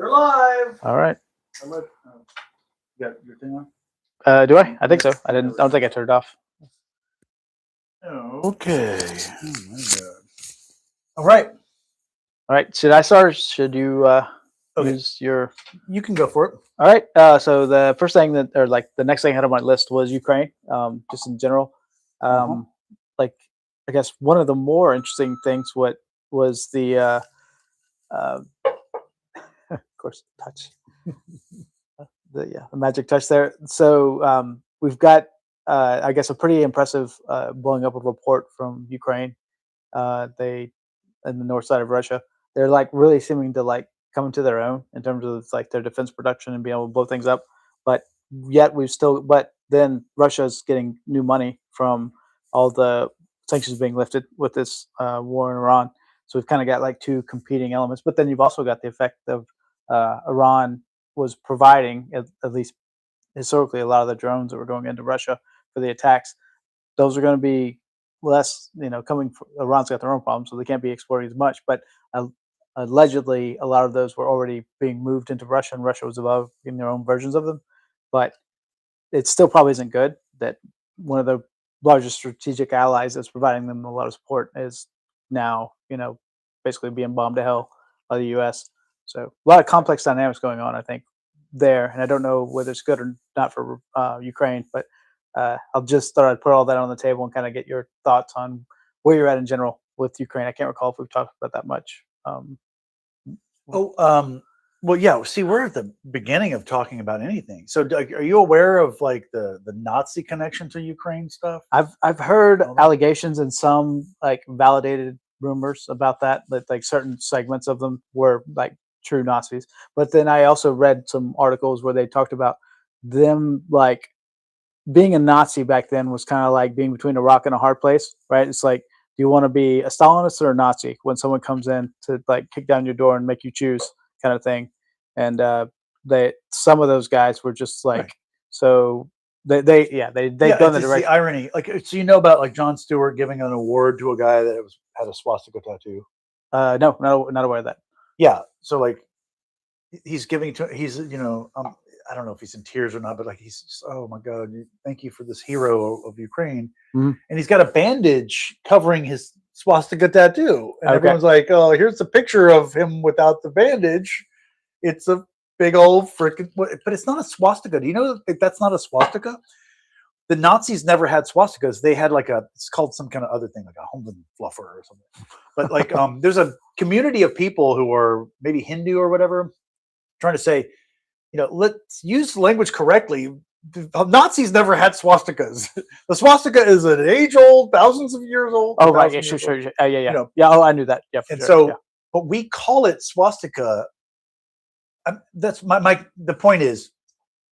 We're live. All right. You got your thing on? Do I? I think so. I don't think I turned it off. Okay. Oh my God. All right. All right. Should I start? Or should you use your? You can go for it. All right. So the first thing the next thing I had on my list was Ukraine. Just in general, like I guess one of the more interesting things was the of course touch. The magic touch there. So we've got I guess a pretty impressive blowing up of a port from Ukraine. They in the north side of Russia. They're like really seeming to like come into their own in terms of like their defense production and being able to blow things up. But yet but then Russia's getting new money from all the sanctions being lifted with this war in Iran. So we've kind of got like two competing elements. But then you've also got the effect of Iran was providing, at least historically, a lot of the drones that were going into Russia for the attacks. Those are going to be less, coming from Iran's got their own problems, so they can't be exporting as much. But allegedly, a lot of those were already being moved into Russia, and Russia was developing their own versions of them. But it still probably isn't good that one of the largest strategic allies that's providing them a lot of support is now, basically being bombed to hell by the U.S. So a lot of complex dynamics going on, I think, there. And I don't know whether it's good or not for Ukraine, but I'll just thought I'd put all that on the table and kind of get your thoughts on where you're at in general with Ukraine. I can't recall if we've talked about that much. Well, yeah. See, we're at the beginning of talking about anything. So, are you aware of like the Nazi connection to Ukraine stuff? I've heard allegations and some like validated rumors about that like certain segments of them were like true Nazis. But then I also read some articles where they talked about them like being a Nazi back then was kind of like being between a rock and a hard place, right? It's like, do you want to be a Stalinist or a Nazi when someone comes in to like kick down your door and make you choose, kind of thing? And some of those guys were just like, right. So they've done the direction. The irony, like, so about like Jon Stewart giving an award to a guy that had a swastika tattoo. No, not aware of that. Yeah, so like he's giving to I don't know if he's in tears or not, but like he's just, oh my God, thank you for this hero of Ukraine. Mm-hmm. And he's got a bandage covering his swastika tattoo. And everyone's like, oh, here's a picture of him without the bandage. It's a big old freaking, but it's not a swastika. Do you know that that's not a swastika? The Nazis never had swastikas. They had like it's called some kind of other thing, like a Homeland fluffer or something. But like, there's a community of people who are maybe Hindu or whatever, trying to say, let's use language correctly. The Nazis never had swastikas. The swastika is an age-old, thousands of years old. Oh, right. Yeah, sure. Yeah. Oh, I knew that. Yeah. And but we call it swastika. That's the point is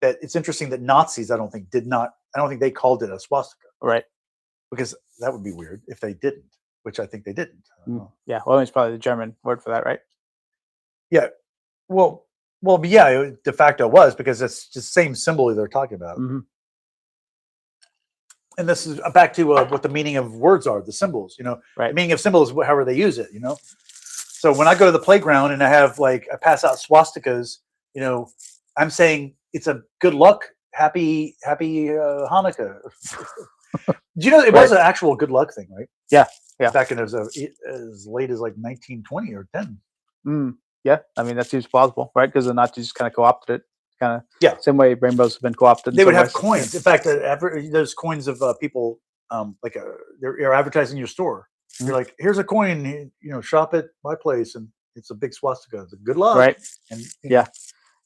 that it's interesting that Nazis, I don't think they called it a swastika. Right. Because that would be weird if they didn't, which I think they didn't. Yeah. Well, it's probably the German word for that, right? Yeah. Well, yeah, it de facto was, because it's just the same symbol they're talking about. Mm-hmm. And this is back to what the meaning of words are, the symbols, Right. The meaning of symbols, however they use it, So when I go to the playground and I pass out swastikas, I'm saying it's a good luck, happy Hanukkah. Do you know it was an actual good luck thing, right? Yeah. Back in as late as like 1920 or 10. Yeah, I mean that seems plausible, right? Because the Nazis kind of co-opted it, same way rainbows have been co-opted. They would have coins. In fact, there's coins of people they're advertising your store. You're like, here's a coin, shop at my place, and it's a big swastika. It's a good luck, right? And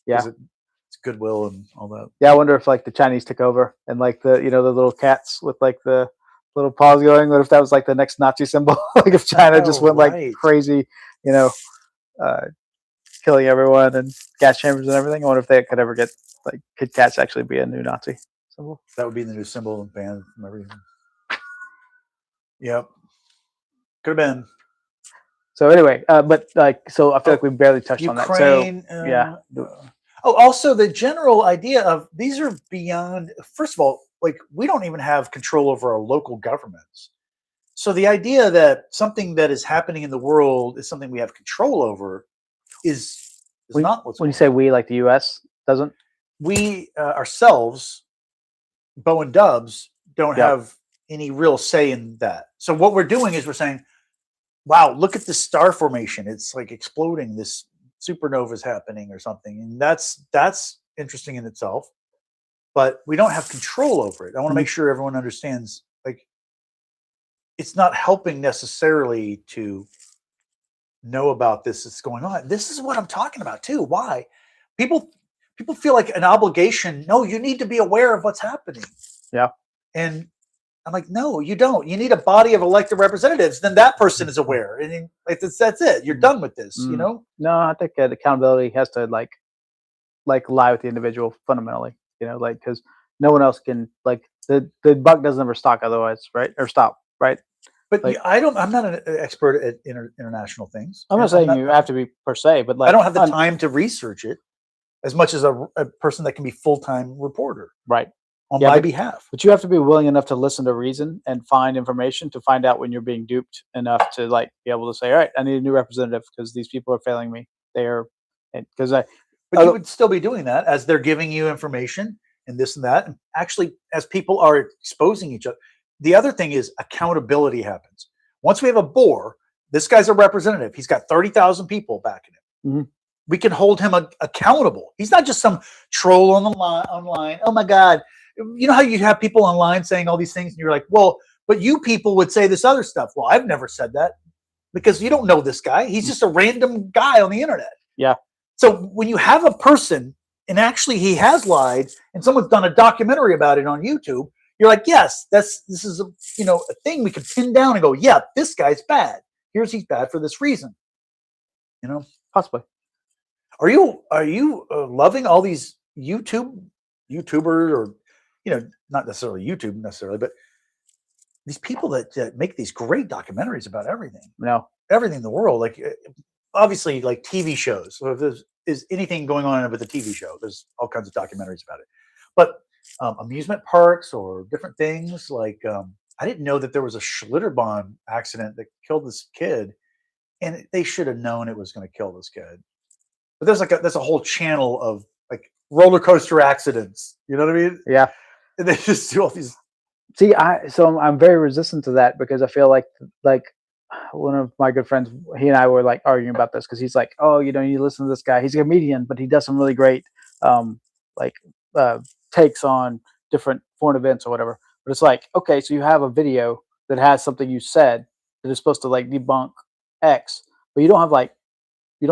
it's goodwill and all that. Yeah, I wonder if like the Chinese took over and like the the little cats with like the little paws going. What if that was like the next Nazi symbol? Like if China just went like crazy, killing everyone and gas chambers and everything. I wonder if they could ever get like Kit Kats actually be a new Nazi symbol. That would be the new symbol and banned from everything. Yep. Could have been. So anyway, but like, so I feel like we barely touched Ukraine, on that. So also the general idea of these are beyond, first of all, like we don't even have control over our local governments. So the idea that something that is happening in the world is something we have control over is is When, not what's when you going say on. we, like the U.S. doesn't. We ourselves, Bo and Dubs, don't Yep. have any real say in that. So what we're doing is we're saying, wow, look at this star formation. It's like exploding. This supernova is happening or something. And that's interesting in itself. But we don't have control over it. I want to Mhm. make sure everyone understands, like, it's not helping necessarily to know about this that's going on. This is what I'm talking about too. Why? People people feel like an obligation. No, you need to be aware of what's happening. Yeah. And I'm like, no, you don't. You need a body of elected representatives. Then that person is aware, and then, like that's it. You're done with this. You Mm. know. No, I think accountability has to like lie with the individual fundamentally. Like because no one else can like the buck doesn't ever stock otherwise, right? Or stop, right? But Like I don't. I'm not an expert at international things. I'm not And I'm saying you have to be per se, but I like don't have the time to research it as much as a person that can be full time reporter right. on Yeah, my but- behalf. But you have to be willing enough to listen to reason and find information to find out when you're being duped enough to like be able to say, all right, I need a new representative because these people are failing me. They are because I But you would still be doing that as they're giving you information and this and that. And actually, as people are exposing each other, the other thing is accountability happens. Once we have a bore, this guy's a representative. He's got 30,000 people backing him. Mhm. We can hold him accountable. He's not just some troll on the online. Oh my God. You know how you have people online saying all these things and you're like, well, but you people would say this other stuff. Well, I've never said that because you don't know this guy. He's just a random guy on the internet. Yeah. So when you have a person and actually he has lied and someone's done a documentary about it on YouTube, you're like, yes, this is a thing we can pin down and go, yeah, this guy's bad. He's bad for this reason. possibly. Are you loving all these YouTubers or not necessarily YouTube necessarily, but these people that make these great documentaries about everything in the world, like obviously like TV shows. So if there's anything going on with a TV show, there's all kinds of documentaries about it. But amusement parks or different things like I didn't know that there was a Schlitterbahn accident that killed this kid, and they should have known it was going to kill this kid. But there's a whole channel of like roller coaster accidents. You know what I mean? Yeah. And they just do all these. See, I'm very resistant to that because I feel like one of my good friends, he and I were like arguing about this because he's like, oh, you need to listen to this guy. He's a comedian, but he does some really great like takes on different foreign events or whatever. But it's like, okay, so you have a video that has something you said that is supposed to like debunk X, but you don't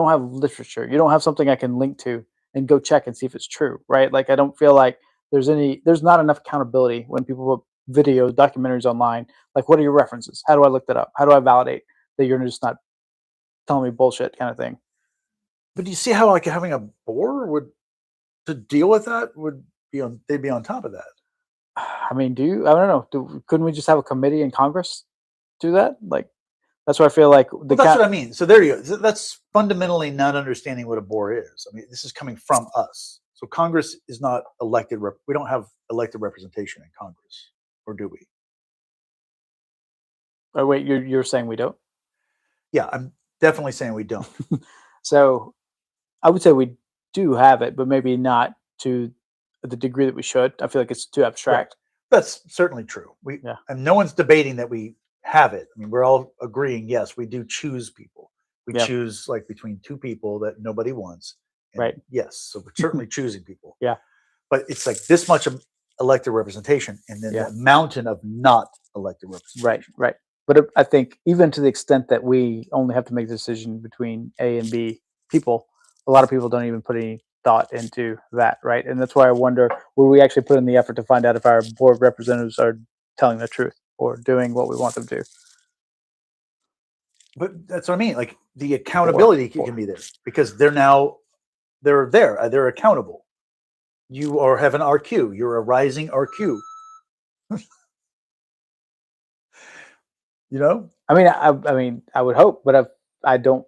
have literature. You don't have something I can link to and go check and see if it's true, right? Like I don't feel like there's not enough accountability when people put video documentaries online. Like, what are your references? How do I look that up? How do I validate that you're just not telling me bullshit kind of thing? But do you see how like having a bore would to deal with that would they'd be on top of that. I mean, I don't know. Couldn't we just have a committee in Congress do that? Like, that's where I feel like Well, that's what I mean. So there you go. That's fundamentally not understanding what a bore is. I mean, this is coming from us. So Congress is not elected. We don't have elected representation in Congress, or do we? Oh, wait, you're saying we don't? Yeah, I'm definitely saying we don't. So I would say we do have it, but maybe not to the degree that we should. I feel like it's too abstract. That's certainly true. Yeah. And no one's debating that we have it. I mean, we're all agreeing. Yes, we do choose people. We Yeah. choose like between two people that nobody wants. And Right. Yes. So we're certainly choosing people. Yeah. But it's like this much of elected representation, and then Yeah. the mountain of not elected representation. Right. But I think even to the extent that we only have to make the decision between A and B people, a lot of people don't even put any thought into that, right? And that's why I wonder, will we actually put in the effort to find out if our board representatives are telling the truth or doing what we want them to? But that's what I mean. Like the accountability can be there because they're there. They're accountable. You have an RQ. You're a rising RQ. I mean, I would hope, but I don't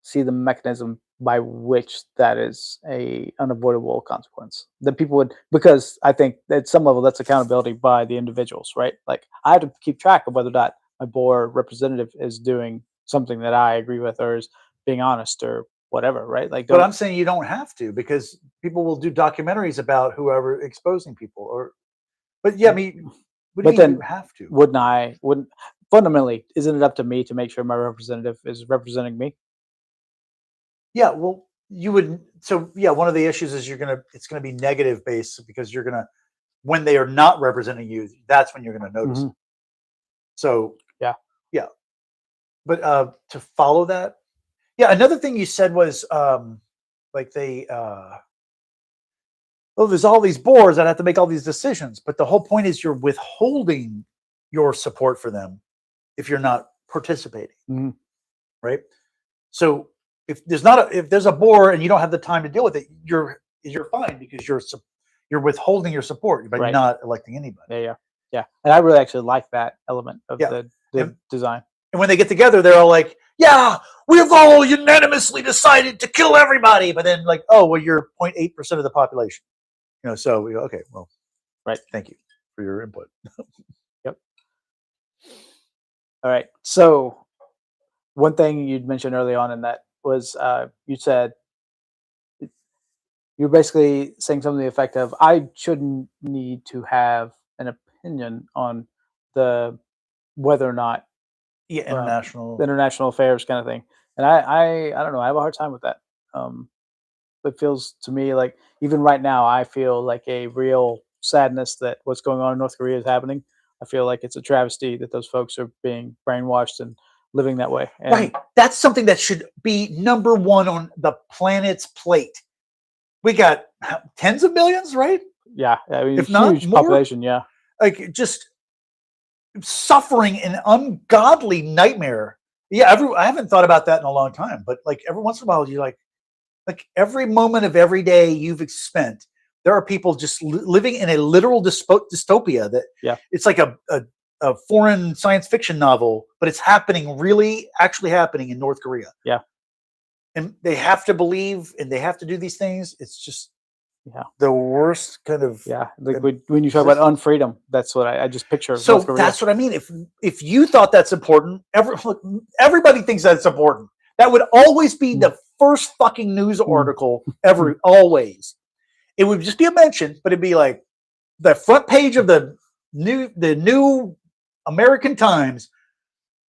see the mechanism by which that is a unavoidable consequence that people would, because I think at some level that's accountability by the individuals, right? Like I have to keep track of whether or not my board representative is doing something that I agree with or is being honest or whatever, right? Like, But I'm saying you don't have to, because people will do documentaries about whoever exposing people, or. But yeah, I mean, what do But you mean you then have to? wouldn't fundamentally, isn't it up to me to make sure my representative is representing me? Yeah, well, you would. So yeah, one of the issues is it's gonna be negative based, because you're gonna, when they are not representing you, that's when you're gonna notice it. So Yeah. yeah, but to follow that, yeah. Another thing you said was like they oh, there's all these boards that have to make all these decisions, but the whole point is you're withholding your support for them if you're not participating, Mhm. right? So if there's a board and you don't have the time to deal with it, you're fine, because you're withholding your support by Right. not electing anybody. Yeah. And I really actually like that element of Yeah. the And- design. And when they get together, they're all like, "Yeah, we've all unanimously decided to kill everybody." But then, like, "Oh, well, you're 0.8% of the population." So we go, "Okay, well, Right. thank you for your input." All right. So one thing you'd mentioned early on in that was you said you're basically saying something to the effect of, I shouldn't need to have an opinion on the whether or not Yeah, uh, international. international affairs kind of thing. And I don't know. I have a hard time with that. It feels to me like even right now, I feel like a real sadness that what's going on in North Korea is happening. I feel like it's a travesty that those folks are being brainwashed and living that way. And Right. That's something that should be number one on the planet's plate. We got tens of millions, right? yeah, I mean, If not huge more? population. Yeah, Like, just suffering an ungodly nightmare. Yeah, I haven't thought about that in a long time, but like every once in a while, you're like every moment of every day you've spent, there are people just living in a literal dystopia that Yeah. it's like a foreign science fiction novel, but it's actually happening in North Korea. Yeah. And they have to believe and they have to do these things. It's just Yeah. the worst kind of. yeah. Like And when you talk about unfreedom, that's what I just picture. So North Korea. that's what I mean. If you thought that's important, everybody thinks that's important. That would always be the first fucking news article ever. Always, it would just be a mention, but it'd be like the front page of the new American Times.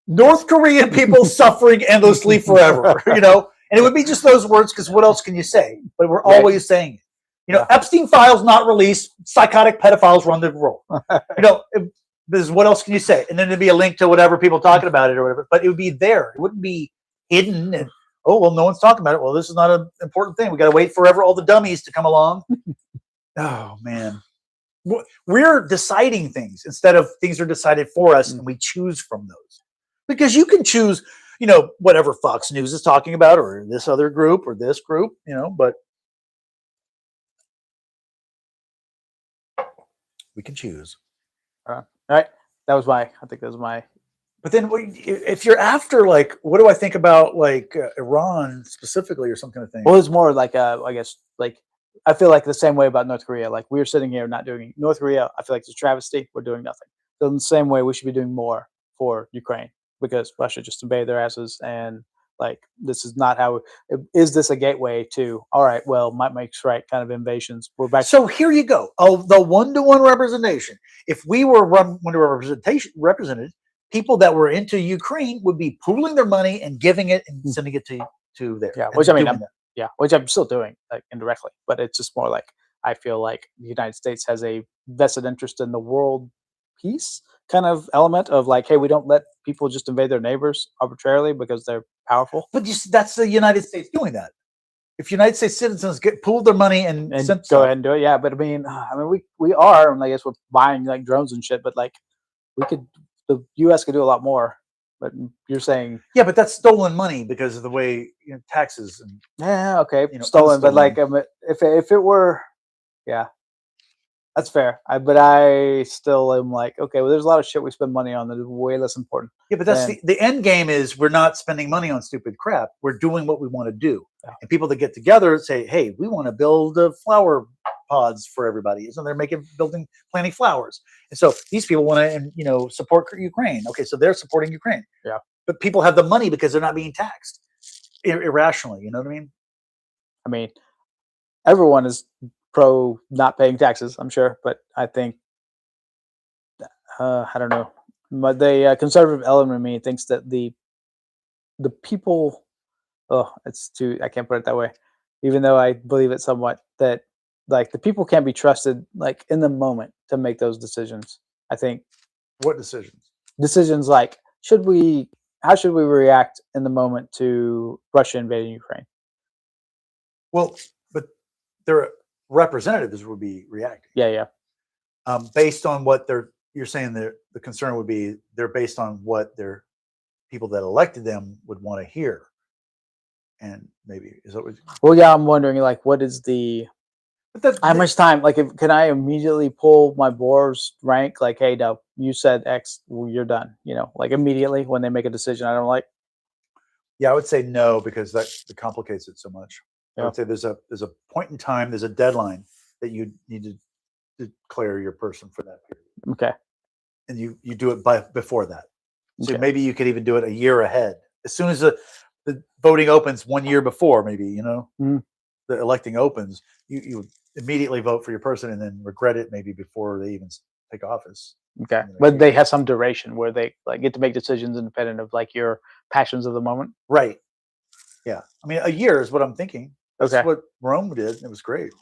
North Korean people suffering endlessly forever, and it would be just those words, because what else can you say? But we're Right. always saying it. Yeah. Epstein files not released, psychotic pedophiles run the world. What else can you say? And then there'd be a link to whatever people talking about it or whatever, but it would be there. It wouldn't be hidden. And, oh, well, no one's talking about it. Well, this is not an important thing. We got to wait forever all the dummies to come along. Oh, man. We're deciding things instead of things are decided for us, and we choose from those. Because you can choose, whatever Fox News is talking about, or this other group or this group, but we can choose. All right. I think that was my. But then if you're after, like, what do I think about, like, Iran specifically or some kind of thing? Well, it's more like, I guess, like, I feel like the same way about North Korea. Like, we're sitting here not doing North Korea. I feel like it's a travesty. We're doing nothing. So in the same way, we should be doing more for Ukraine, because Russia just invaded their asses. And like, this is not how. Is this a gateway to? All right, well, might makes right kind of invasions. We're back. So here you go. Oh, the 1-to-1 representation. If we were represented, people that were into Ukraine would be pooling their money and giving it and sending it to there. Yeah, which I mean, which I'm still doing, like, indirectly, but it's just more like I feel like the United States has a vested interest in the world peace kind of element of like, hey, we don't let people just invade their neighbors arbitrarily because they're powerful. But that's the United States doing that. If United States citizens pooled their money and sent go ahead and do it, yeah. But I mean, we are, and I guess we're buying like drones and shit. But like, the U.S. could do a lot more. But you're saying, yeah, but that's stolen money because of the way taxes and okay, stolen. But like, if it were, yeah, that's fair. But I still am like, okay, well, there's a lot of shit we spend money on that is way less important. Yeah, but that's the end game is we're not spending money on stupid crap. We're doing what we want to do. Yeah. And people that get together say, hey, we want to build flower pods for everybody. So they're planting flowers. And so these people want to, support Ukraine. Okay, so they're supporting Ukraine. Yeah. But people have the money because they're not being taxed. irrationally. You know what I mean? I mean, everyone is pro not paying taxes, I'm sure, but I think I don't know. But the conservative element in me thinks that the people, oh, it's too, I can't put it that way, even though I believe it somewhat, that like the people can't be trusted like in the moment to make those decisions. I think What decisions? decisions like how should we react in the moment to Russia invading Ukraine? Well, but their representatives would be reacting Yeah, yeah, based on what you're saying. The concern would be they're based on what their people that elected them would want to hear, and maybe is that what? well, yeah, I'm wondering like what is the But that, how much time? Like, can I immediately pull my boar's rank? Like, hey, no, you said X, well, you're done. You know, like immediately when they make a decision I don't like. yeah, I would say no because that complicates it so much. I Yeah. would say there's a point in time, there's a deadline that you need to declare your person for that period, Okay. and you do it before that. So Okay. maybe you could even do it a year ahead. As soon as the voting opens 1 year before, maybe Mhm. the electing opens, you would immediately vote for your person and then regret it maybe before they even take office. Okay. in the next But year. they have some duration where they like get to make decisions independent of like your passions of the moment. Right. Yeah. I mean, a year is what I'm thinking. That's Okay. what Rome did. And it was great.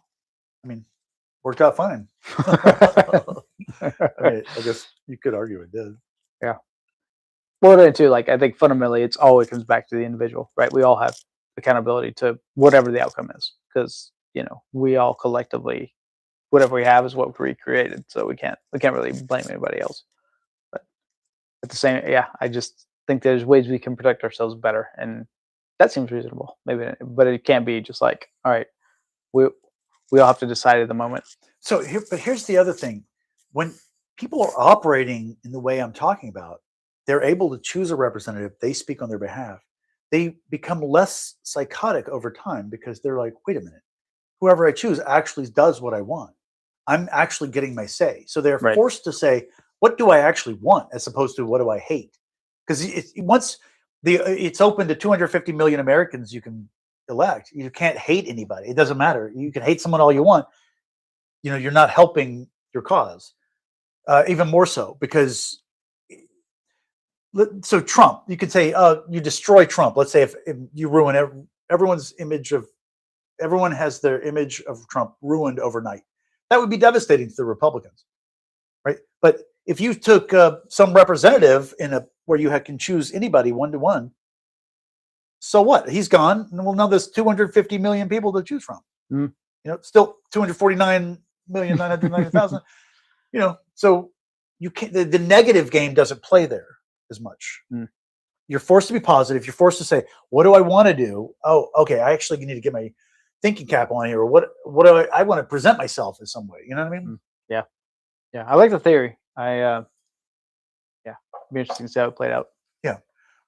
I mean, worked out fine. I mean, I guess you could argue it did. Yeah. Well, then too, like I think fundamentally, it's always comes back to the individual, right? We all have accountability to whatever the outcome is, because we all collectively, whatever we have is what we created, so we can't really blame anybody else. But at the same, yeah, I just think there's ways we can protect ourselves better, and that seems reasonable. Maybe, but it can't be just like, all right, we all have to decide at the moment. So here's the other thing. When people are operating in the way I'm talking about, they're able to choose a representative. They speak on their behalf. They become less psychotic over time because they're like, wait a minute, whoever I choose actually does what I want. I'm actually getting my say. So they're Right. forced to say, what do I actually want as opposed to what do I hate? Because once it's open to 250 million Americans you can elect, you can't hate anybody. It doesn't matter. You can hate someone all you want. You're not helping your cause. Even more so because so Trump, you could say, you destroy Trump. Let's say if you ruin everyone's image of everyone has their image of Trump ruined overnight. That would be devastating to the Republicans, right? But if you took some representative where you can choose anybody 1-to-1, so what? He's gone. Well, now there's 250 million people to choose from. Mm. Still 249,990,000. So you can't. The negative game doesn't play there as much. Mm. You're forced to be positive. You're forced to say, "What do I want to do?" Oh, okay. I actually need to get my thinking cap on here. Or what do I want to present myself in some way? You know what I mean? Yeah, yeah. I like the theory. Yeah, it'd be interesting to see how it played out. Yeah.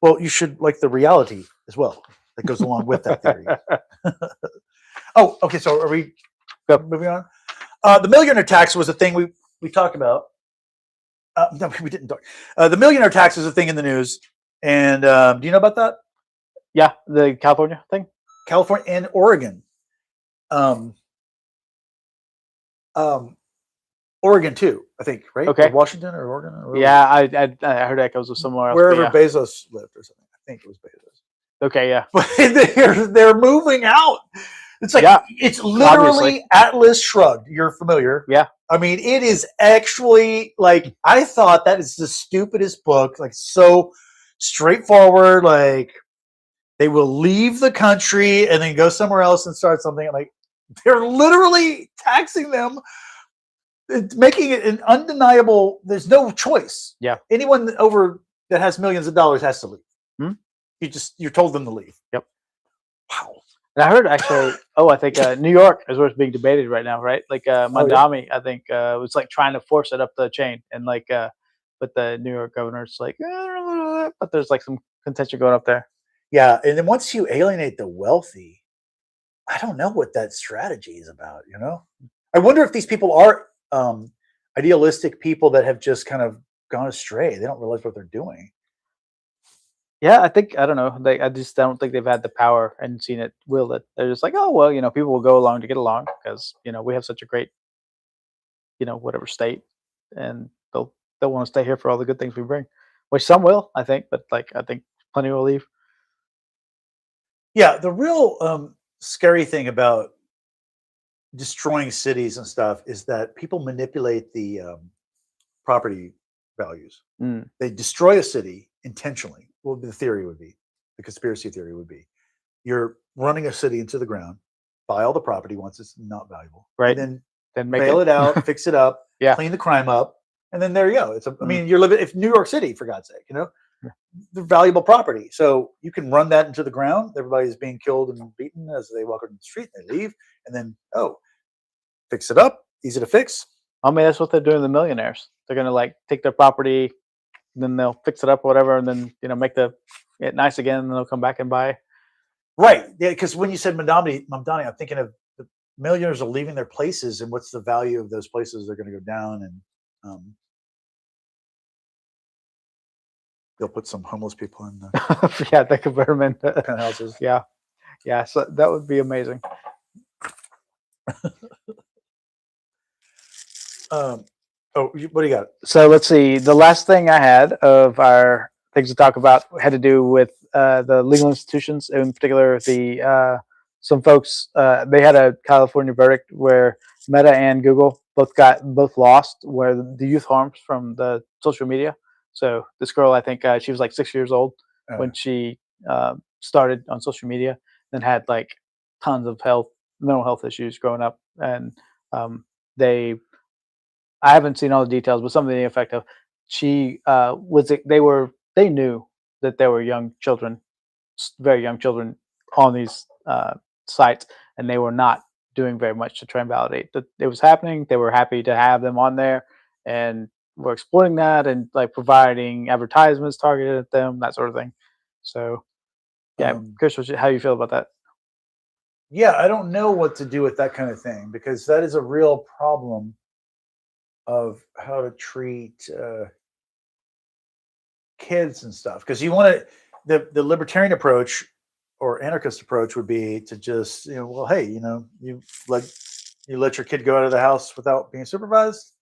Well, you should like the reality as well that goes along with that theory. Oh, okay. So are we moving on? The millionaire tax was a thing we talked about. No, we didn't talk. The millionaire tax is a thing in the news. And do you know about that? Yeah, the California thing. California and Oregon. Oregon too, I think, right? Okay. Or Washington or Oregon? Or Yeah, I heard echoes of somewhere else. wherever yeah. Bezos lived or something. I think it was Bezos. Okay, yeah. But they're moving out. It's like it's literally obviously. Atlas Shrugged. You're familiar. Yeah. I mean, it is actually like I thought that is the stupidest book, like so straightforward, like they will leave the country and then go somewhere else and start something. Like they're literally taxing them. It's making it an undeniable. There's no choice. Yeah. Anyone that has millions of dollars has to leave. Hmm? You're told them to leave. Yep. Wow. And I heard actually. I think New York is where it's being debated right now, right? Like Mandami, I think was like trying to force it up the chain, and like, but the New York governor's like, but there's like some contention going up there. Yeah, and then once you alienate the wealthy, I don't know what that strategy is about. I wonder if these people are idealistic people that have just kind of gone astray. They don't realize what they're doing. Yeah, I don't know. I just don't think they've had the power and seen it wield it. They're just like, oh well, people will go along to get along because we have such a great whatever state, and they'll want to stay here for all the good things we bring, which some will, I think, but like I think plenty will leave. Yeah, the real scary thing about destroying cities and stuff is that people manipulate the property values. Mm, They destroy a city intentionally. Well, the theory would be, the conspiracy theory would be, you're running a city into the ground, buy all the property once it's not valuable, and right. then Then make bail it. it out, fix it up, Yeah. clean the crime up, and then there you go. I Mm, mean, you're living if New York City, for God's sake, yeah. they're valuable property. So you can run that into the ground. Everybody's being killed and beaten as they walk on the street. They leave, and then fix it up, easy to fix. I mean, that's what they're doing. The millionaires. They're gonna like take their property, then they'll fix it up or whatever, and then make it nice again, and then they'll come back and buy. Right. Yeah. Because when you said Mamdani, I'm thinking of the millionaires are leaving their places, and what's the value of those places? They're going to go down, and um, they'll put some homeless people in the Yeah, they could put them in. penthouses. Yeah, yeah. So that would be amazing. What do you got? So let's see. The last thing I had of our things to talk about had to do with the legal institutions, in particular the some folks. They had a California verdict where Meta and Google both lost, where the youth harms from the social media. So this girl, I think she was like 6 years old when she started on social media, and had like tons of mental health issues growing up, and they I haven't seen all the details, but something to the effect of she they knew that there were young children, very young children on these sites, and they were not doing very much to try and validate that it was happening. They were happy to have them on there, and were exploiting that and like providing advertisements targeted at them, that sort of thing. So yeah, Chris, how you feel about that? Yeah, I don't know what to do with that kind of thing because that is a real problem of how to treat kids and stuff. Because you want to, the libertarian approach or anarchist approach would be to just, well, hey, you let your kid go out of the house without being supervised.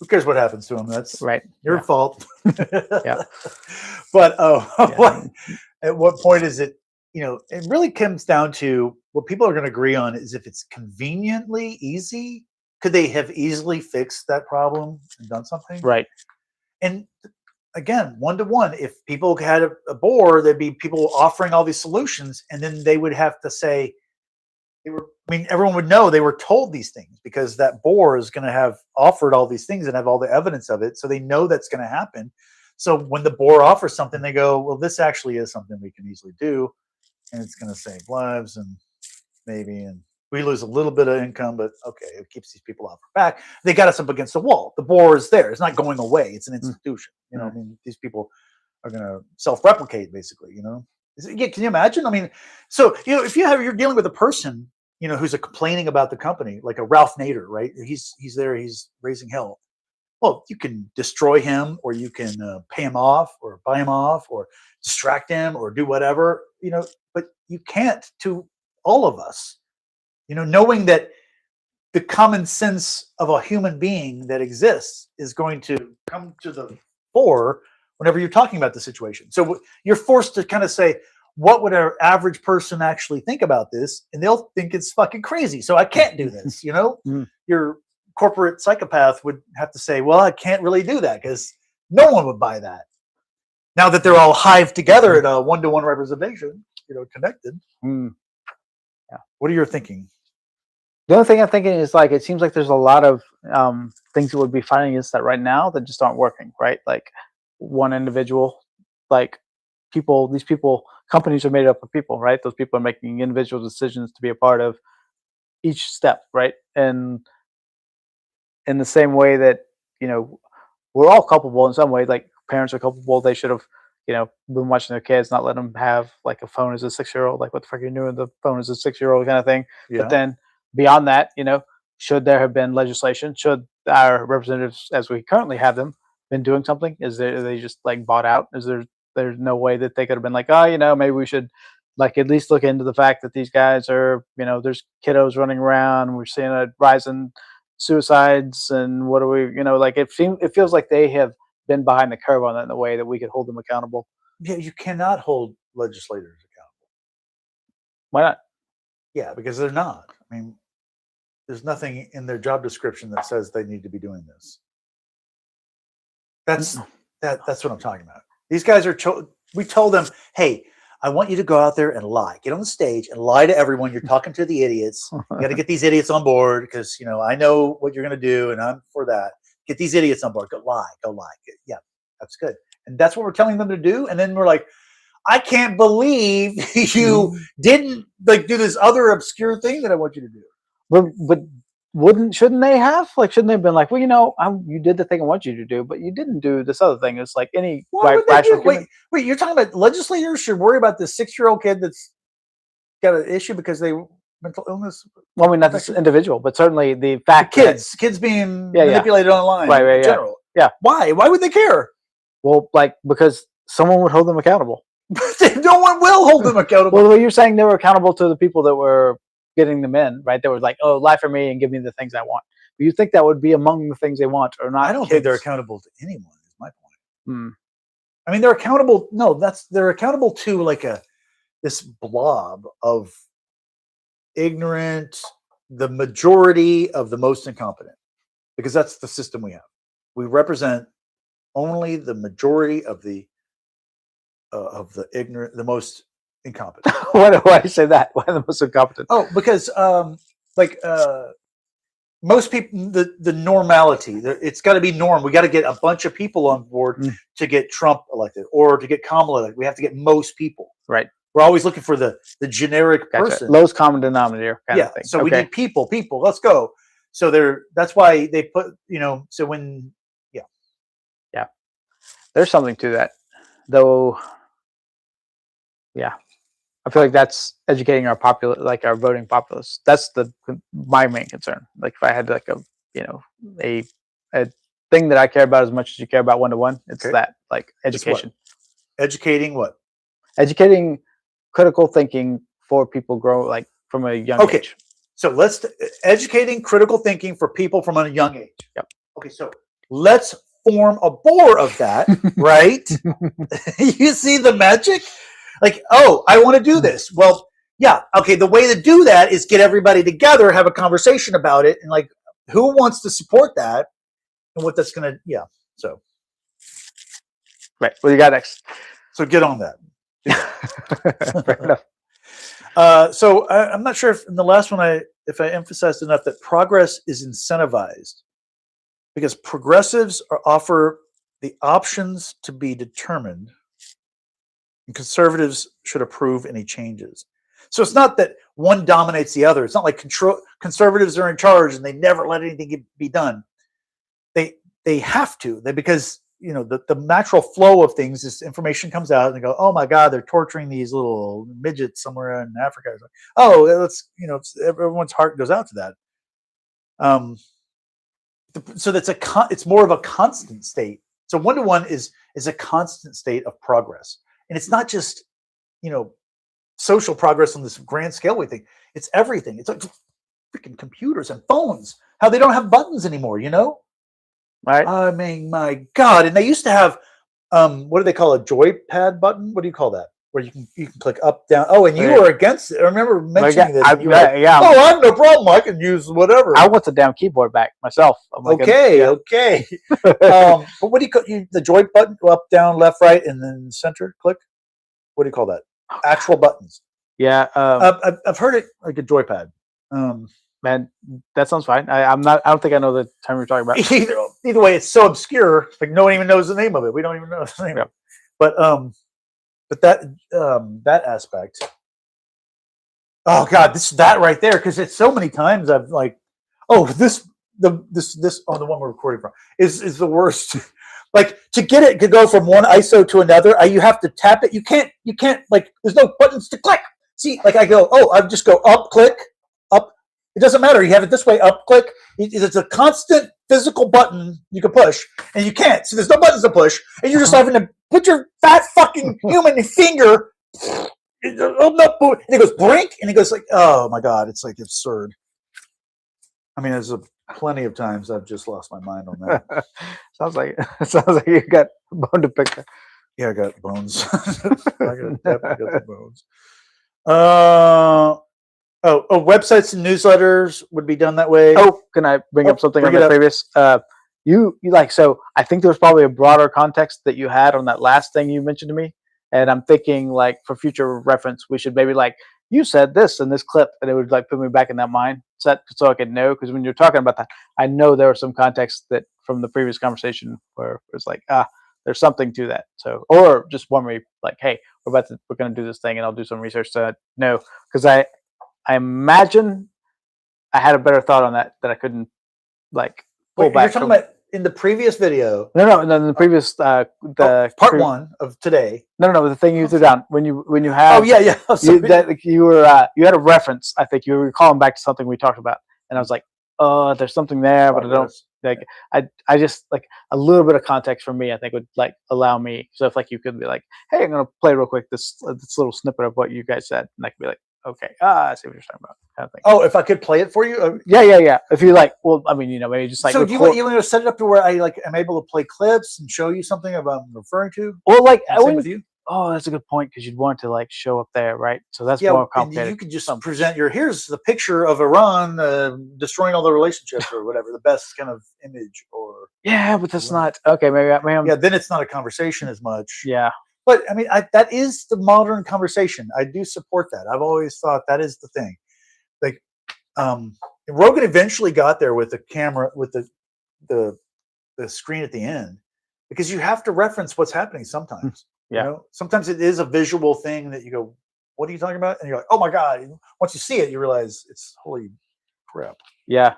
Who cares what happens to him? That's Right. your fault. Yeah. But at what point is it? It really comes down to what people are going to agree on is if it's conveniently easy. Could they have easily fixed that problem and done something? Right. And again, 1-to-1, if people had a bore, there'd be people offering all these solutions, and then they would have to say everyone would know they were told these things because that bore is going to have offered all these things and have all the evidence of it. So they know that's going to happen. So when the bore offers something, they go, well, this actually is something we can easily do. And it's going to save lives and we lose a little bit of income, but okay, it keeps these people off our back. They got us up against the wall. The bore is there. It's not going away. It's an institution. These people are going to self-replicate basically, Yeah, can you imagine? So, if you're dealing with a person, who's complaining about the company, like a Ralph Nader, right? He's there, he's raising hell. Well, you can destroy him or you can pay him off or buy him off or distract him or do whatever, but you can't to all of us, knowing that the common sense of a human being that exists is going to come to the fore whenever you're talking about the situation. So you're forced to kind of say, what would an average person actually think about this? And they'll think it's fucking crazy. So I can't do this, Your corporate psychopath would have to say, well, I can't really do that because no one would buy that. Now that they're all hived together in a 1-to-1 representation, connected. Yeah. What are you thinking? The only thing I'm thinking is it seems like there's a lot of things that would be fighting against that right now that just aren't working, right? Like one individual, companies are made up of people, right? Those people are making individual decisions to be a part of each step, right? And in the same way that, we're all culpable in some way, like parents are culpable. They should have, been watching their kids, not let them have like a phone as a 6-year-old, like what the fuck are you doing with the phone as a 6-year-old kind of thing. Yeah. But then beyond that, should there have been legislation? Should our representatives, as we currently have them, been doing something? Are they just like bought out? Is there there's no way that they could have been like, oh, maybe we should like at least look into the fact that these guys are, there's kiddos running around. We're seeing a rise in suicides, and what do we, like it feels like they have been behind the curve on that in a way that we could hold them accountable. Yeah, you cannot hold legislators accountable. Why not? Yeah, because they're not. I mean, there's nothing in their job description that says they need to be doing this. That's what I'm talking about. These guys are. We told them, hey, I want you to go out there and lie. Get on the stage and lie to everyone. You're talking to the idiots. You got to get these idiots on board because I know what you're going to do, and I'm for that. Get these idiots on board. Go lie. Yeah, that's good. And that's what we're telling them to do. And then we're like, I can't believe you didn't like do this other obscure thing that I want you to do. But shouldn't they have? Like, shouldn't they have been like, well, you did the thing I want you to do, but you didn't do this other thing. It's like any rational. Wait, you're talking about legislators should worry about this 6-year-old kid that's got an issue because they mental illness? Well, I mean, not this individual, but certainly the fact kids being manipulated online in general. Yeah. Why would they care? Well, like, because someone would hold them accountable. No one will hold them accountable. Well, you're saying they were accountable to the people that were getting them in, right? They were like, oh, lie for me and give me the things I want. But you think that would be among the things they want or not? I don't think they're accountable to anyone, is my point. I mean, they're accountable. No, they're accountable to like this blob of ignorant, the majority of the most incompetent, because that's the system we have. We represent only the majority of the ignorant, the most incompetent. Why do I say that? Why the most incompetent? Oh, because most people, the normality, it's got to be norm. We got to get a bunch of people on board to get Trump elected or to get Kamala elected. We have to get most people. Right. We're always looking for the generic person. Lowest common denominator kind of thing. So we need people. Let's go. So that's why they put, so when, Yeah. There's something to that, though. Yeah. I feel like that's educating our our voting populace. That's my main concern. Like if I had like a thing that I care about as much as you care about one-to-one, it's that, like, education. Educating what? Educating critical thinking for people like from a young age. So let's educating critical thinking for people from a young age. Yep. Okay, so let's form a board of that, right? You see the magic? Like, oh, I want to do this. Well, yeah, okay, the way to do that is get everybody together, have a conversation about it, and like, who wants to support that and what that's going to, so. Right, what do you got next? So get on that. Fair enough. So I'm not sure if in the last one if I emphasized enough that progress is incentivized, because progressives offer the options to be determined, and conservatives should approve any changes. So it's not that one dominates the other. It's not like conservatives are in charge and they never let anything be done. They have to, because the natural flow of things is information comes out and they go, oh my God, they're torturing these little midgets somewhere in Africa. It's like, oh, let's, everyone's heart goes out to that. So it's more of a constant state. So one-to-one is a constant state of progress. And it's not just, social progress on this grand scale we think. It's everything. It's like freaking computers and phones, how they don't have buttons anymore, Right. I mean, my God. And they used to have, what do they call a joypad button? What do you call that? Where you can click up, down. Oh, and you were against it. I remember mentioning this. Yeah. Oh, I have no problem. I can use whatever. I want the damn keyboard back myself. Okay. But what do you call the joy button? Up, down, left, right, and then center click. What do you call that? Actual buttons. Yeah. I've heard it like a joypad. Man, that sounds fine. I don't think I know the term you're talking about. Either way, it's so obscure. Like no one even knows the name of it. We don't even know the name of it. But that aspect. Oh God, that right there, because it's so many times I've like, oh, this on the one we're recording from is the worst. Like to get it to go from one ISO to another, you have to tap it. You can't like there's no buttons to click. See, like I just go up, click, up. It doesn't matter. You have it this way, up, click. It's a constant physical button you can push, and you can't. So there's no buttons to push, and you're just having to put your fat fucking human finger. And he goes, blink, and he goes like, oh my god, it's like absurd. I mean, there's plenty of times I've just lost my mind on that. sounds like you got a bone to pick there. Yeah, I got bones. I got the bones. Websites and newsletters would be done that way. Oh, can I bring up something bring on it the previous? You like, so I think there was probably a broader context that you had on that last thing you mentioned to me. And I'm thinking, like, for future reference, we should maybe, like, you said this in this clip, and it would, like, put me back in that mindset so I could know. Because when you're talking about that, I know there was some context that from the previous conversation where it's like, there's something to that. So, or just one where you like, hey, we're going to do this thing, and I'll do some research to know. Because I imagine I had a better thought on that I couldn't, like, pull back. You're talking about in the previous video? No, in the previous part one of today. No, the thing you threw down when you have. Oh yeah. You had a reference. I think you were calling back to something we talked about, and I was like, there's something there, but I don't like. I just like a little bit of context for me. I think would like allow me. So if like you could be like, hey, I'm gonna play real quick this little snippet of what you guys said, and I could be like, okay, I see what you're talking about, kind of thing. Oh, if I could play it for you? Yeah. If you like, well, I mean, maybe just like. So do you want to set it up to where I like am able to play clips and show you something I'm referring to? Well, like I wouldn't with you. Oh, that's a good point because you'd want to like show up there, right? So that's more complicated. You could just present here's the picture of Iran destroying all the relationships or whatever, the best kind of image or. Yeah, but that's not okay. Maybe then it's not a conversation as much. Yeah. But I mean, that is the modern conversation. I do support that. I've always thought that is the thing. Like, Rogan eventually got there with the camera, with the screen at the end, because you have to reference what's happening sometimes. Yeah. Sometimes it is a visual thing that you go, "What are you talking about?" And you're like, "Oh my god!" And once you see it, you realize it's holy crap. Yeah.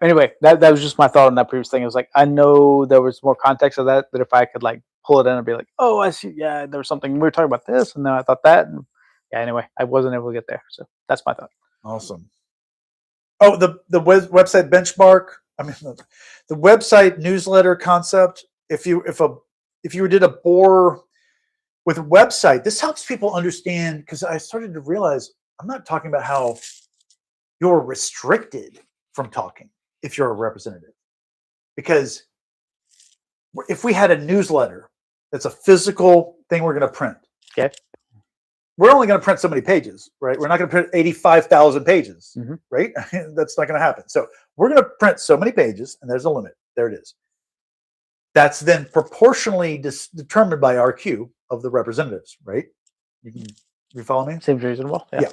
Anyway, that was just my thought on that previous thing. It was like I know there was more context of that if I could like pull it in and be like, oh, I see. Yeah, there was something we were talking about this, and then I thought that. And yeah, anyway, I wasn't able to get there, so that's my thought. Awesome. Oh, the website benchmark. I mean, the website newsletter concept. If you did a bore with a website, this helps people understand because I started to realize I'm not talking about how you're restricted from talking if you're a representative, because if we had a newsletter that's a physical thing we're going to print, okay, we're only going to print so many pages, right? We're not going to print 85,000 pages, right? That's not going to happen. So we're going to print so many pages, and there's a limit. There it is. That's then proportionally determined by RQ of the representatives, right? You follow me? Seems reasonable. Yeah.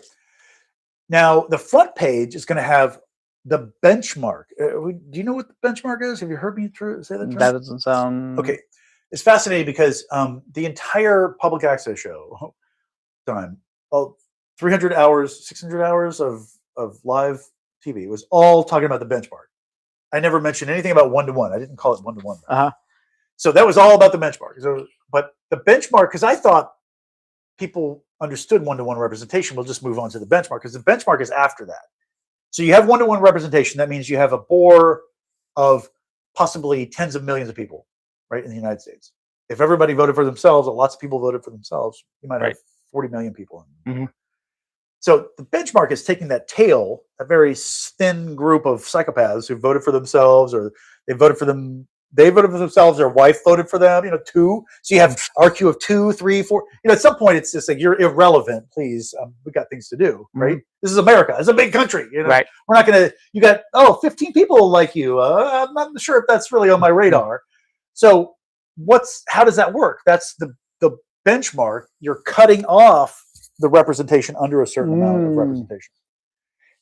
Now the front page is going to have the benchmark. Do you know what the benchmark is? Have you heard me say that term? That doesn't sound okay. It's fascinating because the entire public access show time, 300 hours, 600 hours of live TV was all talking about the benchmark. I never mentioned anything about one-to-one. I didn't call it one-to-one. So that was all about the benchmark. So, but the benchmark, because I thought people understood one-to-one representation, we'll just move on to the benchmark because the benchmark is after that. So you have one-to-one representation. That means you have a bore of possibly tens of millions of people, right, in the United States. If everybody voted for themselves, or lots of people voted for themselves, you might have 40 million people. So the benchmark is taking that tail, a very thin group of psychopaths who voted for themselves, or they voted for themselves, their wife voted for them, 2. So you have RQ of 2, 3, 4. At some point, it's just like, you're irrelevant, please. We got things to do, right? This is America. It's a big country. Right. We're not going to, you got, 15 people like you. I'm not sure if that's really on my radar. So how does that work? That's the benchmark. You're cutting off the representation under a certain amount of representation.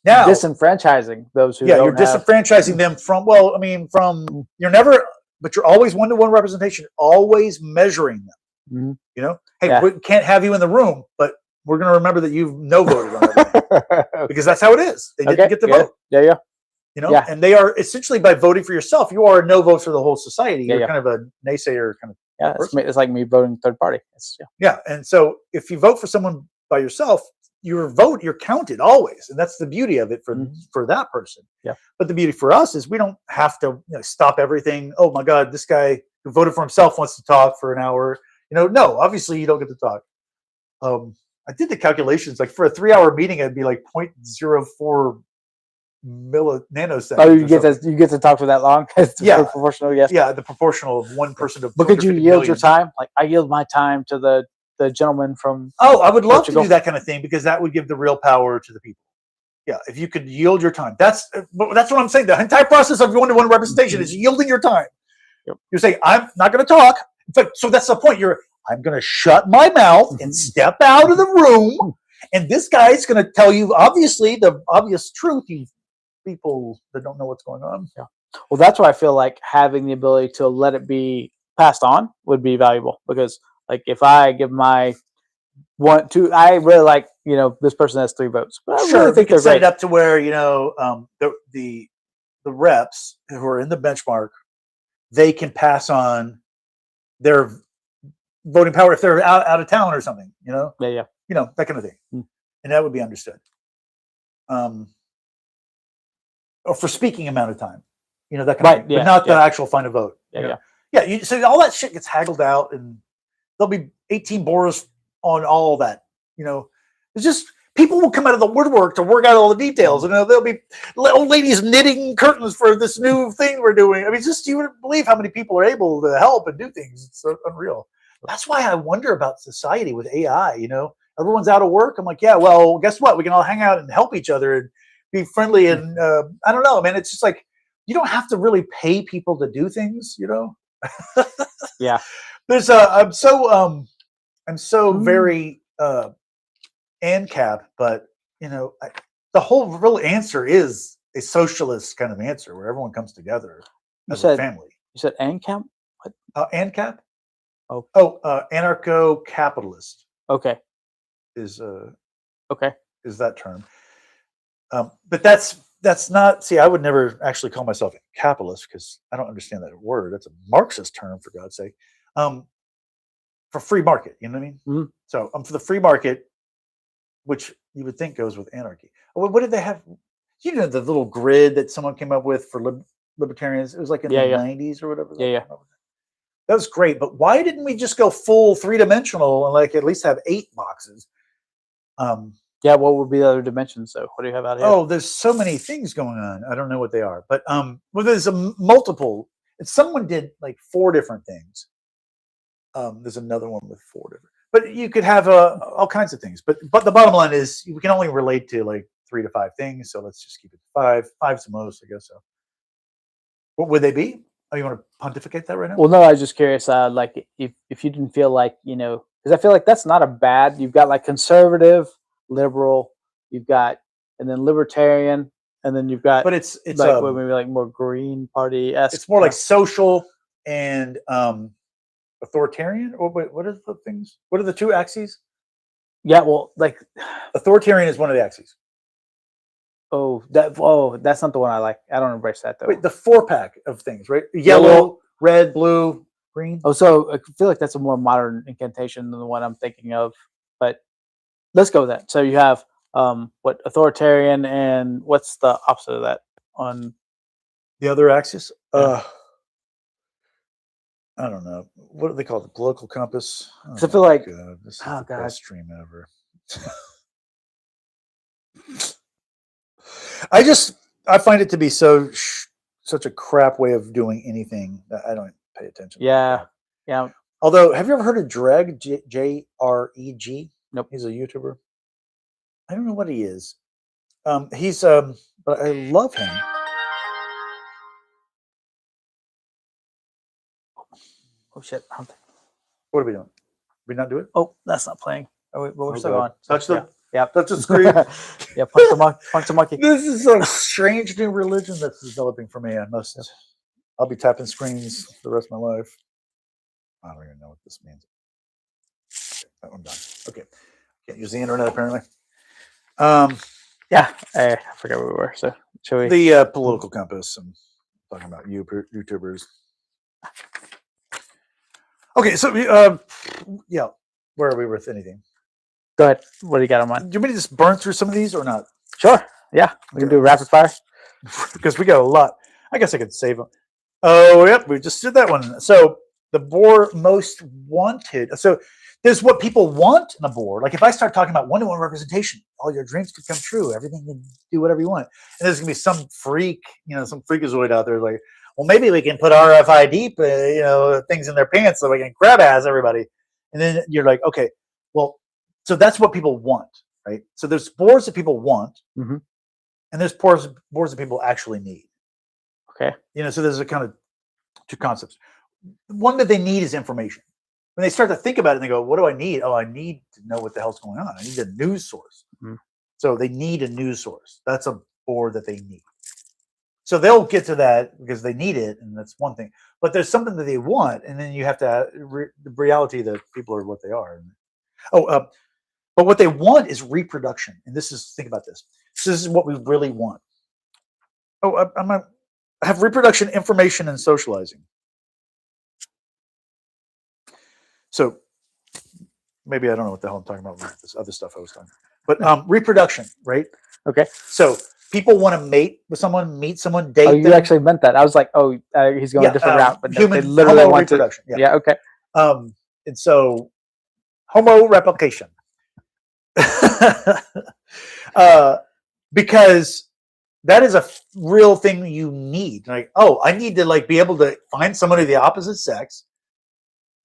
Now, disenfranchising those who you're disenfranchising them from you're never, but you're always one-to-one representation, always measuring them. Hey, we can't have you in the room, but we're going to remember that you've no voted on everything because that's how it is. They didn't get the vote. Yeah. And they are essentially, by voting for yourself, you are a no vote for the whole society. You're kind of a naysayer kind of. Yeah, it's like me voting third party. And so if you vote for someone by yourself, your vote, you're counted always, and that's the beauty of it for that person. Yeah. But the beauty for us is we don't have to stop everything. Oh my God, this guy who voted for himself wants to talk for an hour. No, obviously you don't get to talk. I did the calculations. Like for a 3-hour meeting, it'd be like 0.04 nanoseconds. Oh, you get to talk for that long? Yeah. Proportional, yes. Yeah, the proportional of one person to. But could you 250 yield your million. time? Like I yield my time to the gentleman from. Oh, I would love to Portugal. do that kind of thing because that would give the real power to the people. Yeah, if you could yield your time. That's what I'm saying. The entire process of one-to-one representation is yielding your time. Yep. You're saying, I'm not going to talk. In fact, so that's the point. I'm going to shut my mouth and step out of the room. And this guy's going to tell you, obviously, the obvious truth, you people that don't know what's going on. Yeah. Well, that's why I feel like having the ability to let it be passed on would be valuable. Because, like, if I give my I really like, this person has 3 votes. But I really think they're set great. it up to where, the reps who are in the benchmark, they can pass on their voting power if they're out of town or something, Yeah. that kind of thing. And that would be understood. Or for speaking amount of time, that kind of thing. But not the actual final vote. Yeah. So all that shit gets haggled out, and there'll be 18 boros on all that. It's just people will come out of the woodwork to work out all the details. There'll be old ladies knitting curtains for this new thing we're doing. I mean, just you wouldn't believe how many people are able to help and do things. It's so unreal. That's why I wonder about society with AI. Everyone's out of work. I'm like, yeah, well, guess what? We can all hang out and help each other and be friendly. And I don't know, man. It's just like you don't have to really pay people to do things. Yeah. There's I'm so very ANCAP, but the whole real answer is a socialist kind of answer where everyone comes together as a family. You said ANCAP? ANCAP? Oh, anarcho-capitalist. Okay. Is okay. Is that term? But that's not. See, I would never actually call myself a capitalist because I don't understand that word. That's a Marxist term, for God's sake. For free market, you know what I mean? Mm-hmm. So I'm for the free market, which you would think goes with anarchy. What did they have? The little grid that someone came up with for libertarians. It was like in the 90s or whatever. Yeah. That was great, but why didn't we just go full 3-dimensional and like at least have 8 boxes? Yeah, what would be the other dimensions though? What do you have out here? Oh, there's so many things going on. I don't know what they are, but well, there's a multiple. And someone did like 4 different things. There's another one with 4 different, but you could have all kinds of things. But the bottom line is we can only relate to like 3 to 5 things. So let's just keep it to 5. 5's the most, I guess. So what would they be? Oh, you want to pontificate that right now? Well, no, I was just curious. Like if you didn't feel like, because I feel like that's not a bad. You've got like conservative, liberal, and then libertarian, and then you've got. But it's like maybe like more Green Party. It's more like social and authoritarian. Or what are the things? What are the 2 axes? Yeah, well, like authoritarian is one of the axes. That's not the one I like. I don't embrace that though. Wait, the 4-pack of things, right? Yellow, red, blue, green. Oh, so I feel like that's a more modern incantation than the one I'm thinking of. But let's go with that. So you have authoritarian, and what's the opposite of that on the other axis? I don't know. What do they call it? The political compass? I feel like this is the best stream ever. I find it to be such a crap way of doing anything that I don't pay attention. Yeah. Although, have you ever heard of Dreg? J-R-E-G? Nope. He's a YouTuber. I don't know what he is. He's but I love him. Oh shit! What are we doing? We not do it? Oh, that's not playing. Oh, wait, but we're still on. Touch the Yeah. Touch the screen. Yeah, punch the monkey. This is a strange new religion that's developing for me. I'll be tapping screens the rest of my life. I don't even know what this means. Okay, I'm done. Okay. Can't use the internet apparently. Yeah, I forgot where we were. So shall we? The political compass. I'm talking about YouTubers. Okay, so yeah, where are we with anything? Go ahead. What do you got on mind? Do you want me to just burn through some of these or not? Sure. Yeah, we can do rapid fire because we got a lot. I guess I could save them. Oh, yep, we just did that one. So the boar most wanted. So there's what people want in a board. Like if I start talking about one-to-one representation, all your dreams could come true. Everything can do whatever you want. And there's gonna be some freak, some freakazoid out there like, well, maybe we can put RFID, things in their pants so we can grab ass everybody. And then you're like, okay, well, so that's what people want, right? So there's boards that people want, Mhm. and there's boards that people actually need. Okay. So there's a kind of two concepts. One that they need is information. When they start to think about it, they go, what do I need? Oh, I need to know what the hell's going on. I need a news source. Mhm. So they need a news source. That's a board that they need. So they'll get to that because they need it, and that's one thing. But there's something that they want, and then you have to the reality that people are what they are. But what they want is reproduction, and think about this. So this is what we really want. I have reproduction, information, and socializing. So maybe I don't know what the hell I'm talking about with this other stuff I was talking about. But reproduction, right? Okay. So people want to mate with someone, meet someone, date Oh, you them. actually meant that. I was like, he's going a different route, but human they literally homo want reproduction. to. Yeah. Okay. And so homo replication. Because that is a real thing you need. Like, I need to be able to find somebody of the opposite sex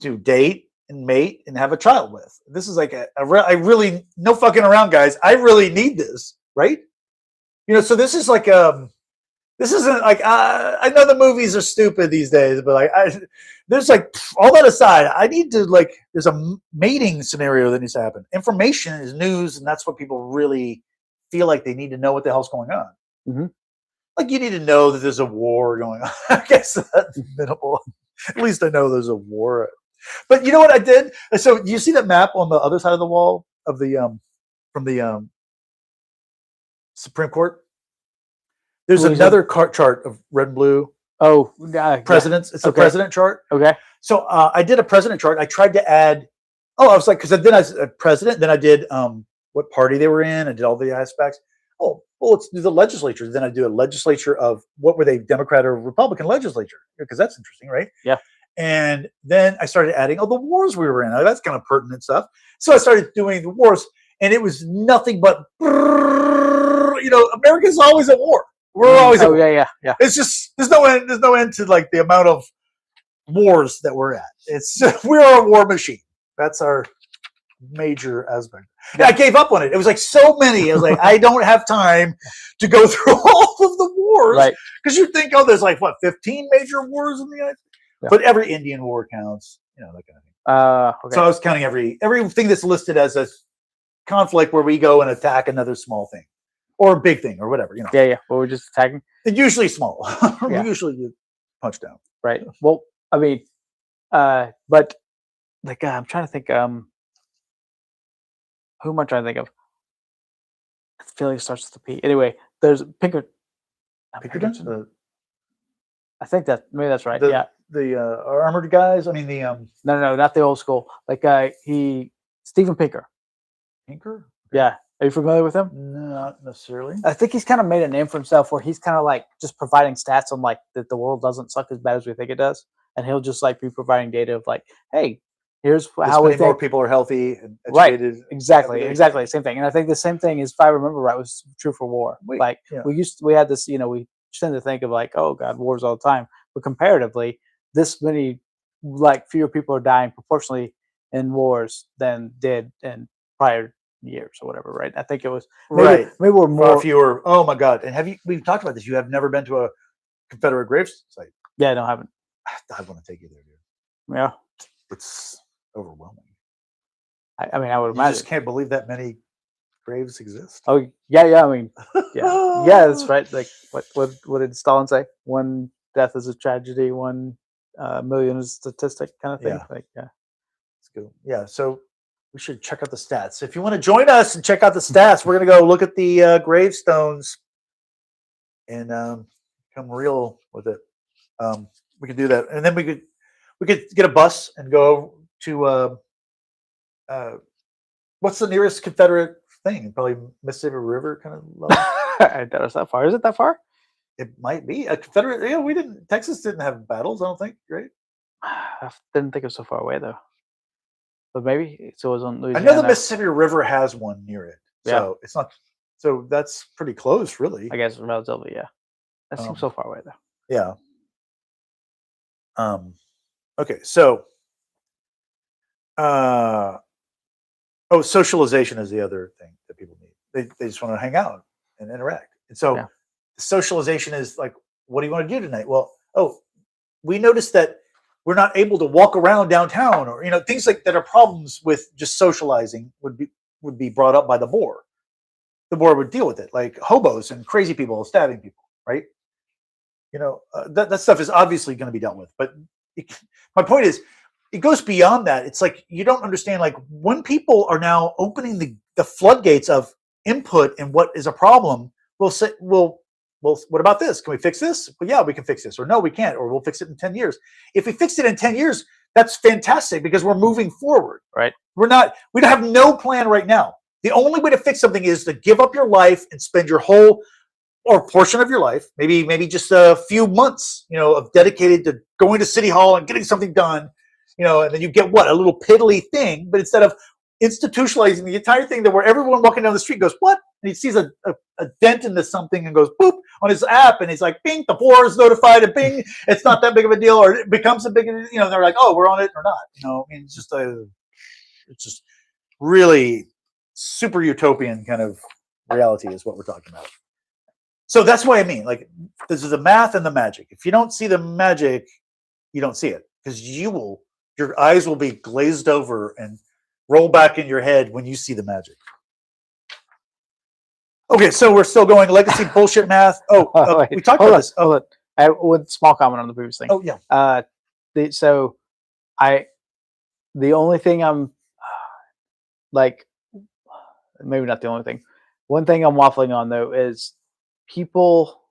to date and mate and have a child with. This is like I really, no fucking around, guys. I really need this, right? So this is like this isn't like I know the movies are stupid these days, but there's all that aside, I need to there's a mating scenario that needs to happen. Information is news, and that's what people really feel like they need to know what the hell's going on. Mm-hmm. Like you need to know that there's a war going on. I guess that's minimal. At least I know there's a war. But you know what I did? So you see that map on the other side of the wall of the from the Supreme Court? There's another chart of red and blue. Oh, presidents. Yeah. It's a president chart. Okay. So I did a president chart. I tried to add. I was like, because then I was a president. Then I did what party they were in. I did all the aspects. Well, let's do the legislature. Then I do a legislature of what were they, Democrat or Republican legislature? Because that's interesting, right? Yeah. And then I started adding, the wars we were in. That's kind of pertinent stuff. So I started doing the wars, and it was nothing but, America's always at war. We're always at war. Yeah. It's just there's no end to the amount of wars that we're at. It's we're a war machine. That's our major aspect. Yeah. I gave up on it. It was so many. I was like, I don't have time to go through all of the wars. Right. Because you think, there's 15 major wars in the United States? Yeah. But every Indian war counts, that kind of thing. Okay. So I was counting everything that's listed as a conflict where we go and attack another small thing or a big thing or whatever, Yeah. Well, we're just attacking. And usually small. Yeah. Usually you punch down. Right. Well, I mean, but I'm trying to think. Who am I trying to think of? I feel like it starts with a P. Anyway, there's Pinkerton. Pinkerton? I think maybe that's right. Yeah. The armored guys. I mean the No, not the old school. Steven Pinker. Pinker? Yeah. Are you familiar with him? No, not necessarily. I think he's kind of made a name for himself where he's kind of just providing stats on that the world doesn't suck as bad as we think it does, and he'll just be providing data of hey, here's how we think more people are healthy and educated. Right. Exactly. Same thing. And I think the same thing is, if I remember right, was true for war. We had this, we tend to think of oh God, wars all the time, but comparatively, this many fewer people are dying proportionally in wars than did in prior years or whatever, right? I think it was maybe we're more fewer. Oh my God! And we've talked about this? You have never been to a Confederate grave site? Yeah, no, I haven't. I want to take you there, dude. Yeah, it's overwhelming. I mean, I would imagine. Just can't believe that many graves exist. Oh yeah. I mean, yeah, that's right. What did Stalin say? One death is a tragedy. 1 million is a statistic, kind of thing. Yeah. Let's go. Yeah. So we should check out the stats. If you want to join us and check out the stats, we're going to go look at the gravestones and become real with it. We could do that, and then we could get a bus and go to what's the nearest Confederate thing? Probably Mississippi River kind of level. I doubt it's that far. Is it that far? It might be a Confederate. Yeah, Texas didn't have battles. I don't think, right? I didn't think it was so far away though. But maybe so it was on I know the Louisiana. Mississippi River has one near it, Yeah. so it's not. So that's pretty close, really. I guess relatively, yeah. That Um, seems so far away though. Yeah. Okay, so socialization is the other thing that people need. They just want to hang out and interact. And so Yeah. socialization is like, what do you want to do tonight? Well, we noticed that we're not able to walk around downtown, or things like that are problems with just socializing would be brought up by the board. The board would deal with it, like hobos and crazy people stabbing people, right? That stuff is obviously going to be dealt with. But my point is, it goes beyond that. It's like you don't understand. Like when people are now opening the floodgates of input and what is a problem, we'll say, well, what about this? Can we fix this? Well, yeah, we can fix this. Or no, we can't. Or we'll fix it in 10 years. If we fix it in 10 years, that's fantastic because we're moving forward. Right. We don't have no plan right now. The only way to fix something is to give up your life and spend your whole or portion of your life, maybe just a few months, of dedicated to going to City Hall and getting something done, and then you get a little piddly thing. But instead of institutionalizing the entire thing, where everyone walking down the street goes, what? And he sees a dent into something and goes, boop, on his app, and he's like, bing, the board is notified, and bing, it's not that big of a deal, or it becomes a big, they're like, oh, we're on it or not. I mean, it's just really super utopian kind of reality is what we're talking about. So that's what I mean. Like, this is the math and the magic. If you don't see the magic, you don't see it, because your eyes will be glazed over and roll back in your head when you see the magic. Okay, so we're still going legacy bullshit math. We talked about this. Hold on. I had one small comment on the previous thing. Oh yeah. The only thing I'm like, maybe not the only thing. One thing I'm waffling on though is people.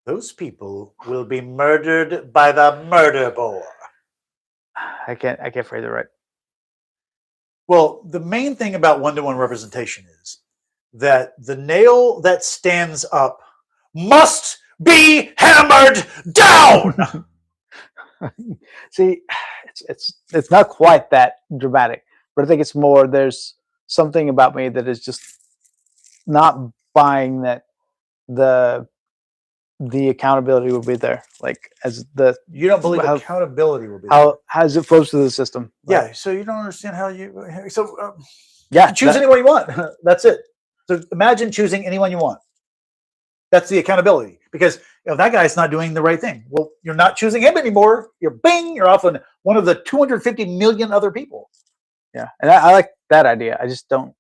Those people will be murdered by the murder board. I can't phrase it right. Well, the main thing about one-to-one representation is that the nail that stands up must be hammered down. See, it's not quite that dramatic, but I think it's more. There's something about me that is just not buying that the accountability will be there. Like you don't believe accountability will be there. How does it flow through the system? Yeah, so you don't understand how you. So yeah, choose anyone you want. That's it. So imagine choosing anyone you want. That's the accountability, because that guy's not doing the right thing. Well, you're not choosing him anymore. You're off on one of the 250 million other people. Yeah, and I like that idea. I just don't.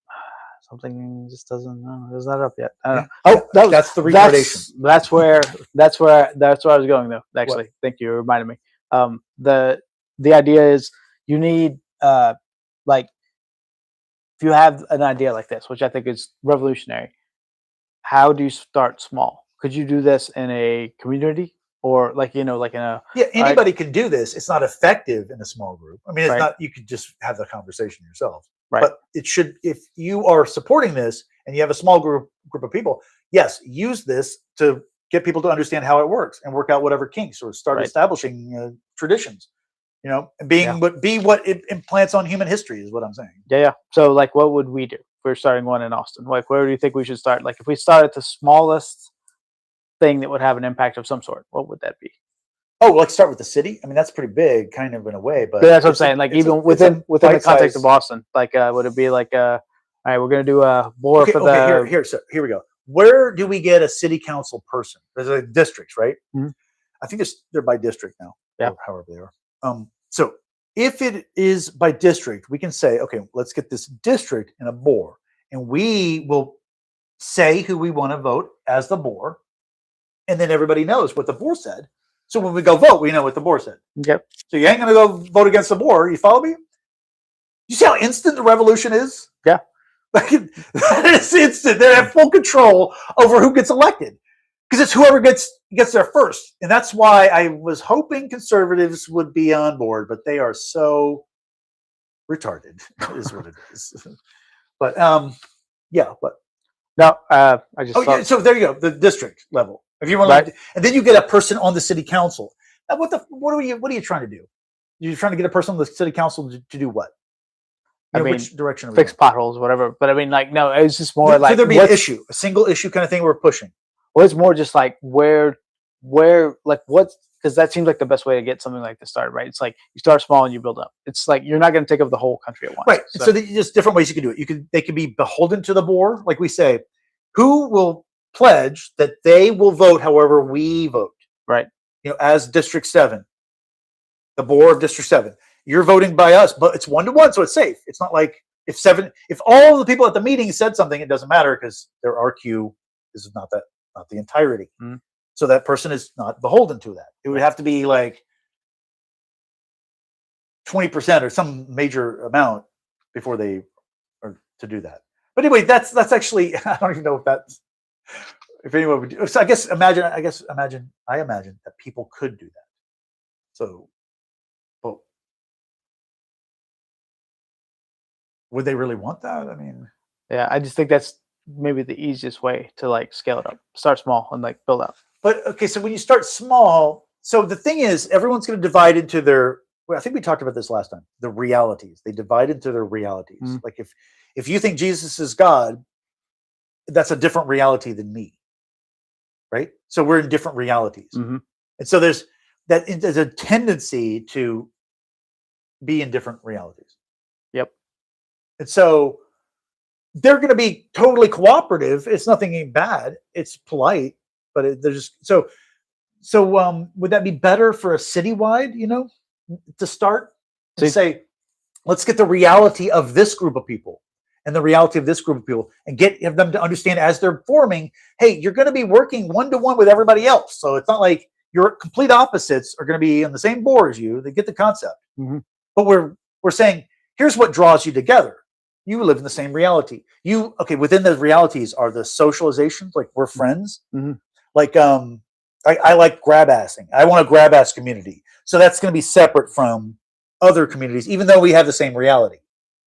Something just doesn't. It's not up yet. I don't know. Oh, that's the retardation. That's where I was going though. Actually, what? Thank you. You reminded me. The idea is you need like, if you have an idea like this, which I think is revolutionary. How do you start small? Could you do this in a community, or like in a? Yeah, anybody can do this. It's not effective in a small group. I mean, it's right. not. You could just have the conversation yourself. Right. But it should. If you are supporting this and you have a small group of people, yes, use this to get people to understand how it works and work out whatever kinks, or start establishing traditions. And be what it implants on human history is what I'm saying. Yeah. So, like, what would we do? We're starting one in Austin. Like, where do you think we should start? Like, if we start at the smallest thing that would have an impact of some sort, what would that be? Oh, like start with the city. I mean, that's pretty big, kind of in a way. But that's what I'm saying. Like, even within the context of Austin, like, would it be like, all right, we're going to do a more for the. So here we go. Where do we get a city council person? There's a districts, right? Mm-hmm. I think they're by district now. Yeah. However they are. So if it is by district, we can say, okay, let's get this district in a board, and we will say who we want to vote as the board, and then everybody knows what the board said. So when we go vote, we know what the board said. Yep. So you ain't going to go vote against the board. You follow me? You see how instant the revolution is? Yeah. Like, that is instant. They have full control over who gets elected, because it's whoever gets there first. And that's why I was hoping conservatives would be on board, but they are so retarded is what it is. But yeah, but no, I just so there you go, the district level. If you want, Right. and then you get a person on the city council. Now, what are you trying to do? You're trying to get a person on the city council to do what? I mean, which direction are we fix going? potholes, whatever. But I mean, like, no, it's just more Could like there be an what's- issue, a single issue kind of thing we're pushing? Well, it's more just like where, like what, because that seems like the best way to get something like this started, right? It's like you start small and you build up. It's like you're not going to take over the whole country at once. Right. So there's different ways you can do it. They can be beholden to the board, like we say, who will pledge that they will vote however we vote. Right. As District 7, the board of District 7, you're voting by us, but it's 1-to-1, so it's safe. It's not like if all the people at the meeting said something, it doesn't matter because their RQ is not the entirety. Mhm. So that person is not beholden to that. It would have to be like 20% or some major amount before they are to do that. But anyway, that's actually, I don't even know if anyone would do. So I imagine that people could do that. So, but would they really want that? I mean, yeah, I just think that's maybe the easiest way to like scale it up. Start small and like build up. but okay, so when you start small, so the thing is, everyone's going to divide into their. Well, I think we talked about this last time. The realities, they divide into their realities. Mhm. Like if you think Jesus is God, that's a different reality than me, right? So we're in different realities, Mhm. and so there's a tendency to be in different realities. Yep. And so they're going to be totally cooperative. It's nothing bad. It's polite, but they're just so. Would that be better for a citywide? To start to say, let's get the reality of this group of people and the reality of this group of people, and have them to understand as they're forming. Hey, you're going to be working 1-to-1 with everybody else, so it's not like your complete opposites are going to be on the same board as you. They get the concept, Mhm. but we're saying here's what draws you together. You live in the same reality. Within those realities are the socializations, like we're friends. Mhm. Like I like grab assing. I want a grab ass community. So that's going to be separate from other communities, even though we have the same reality.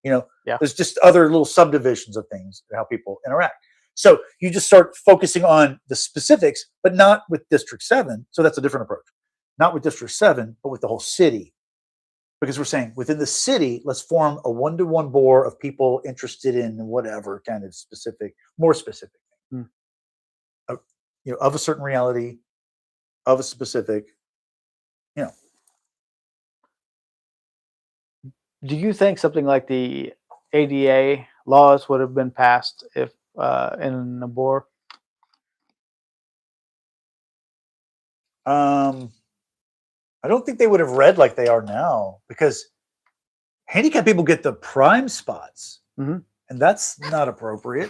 Yeah. There's just other little subdivisions of things, how people interact. So you just start focusing on the specifics, but not with District 7. So that's a different approach. Not with District 7, but with the whole city. Because we're saying within the city, let's form a 1-to-1 board of people interested in whatever kind of more specific thing. Of a certain reality, of a specific, Do you think something like the ADA laws would have been passed if in a board? I don't think they would have read like they are now, because handicapped people get the prime spots, Mhm. and that's not appropriate.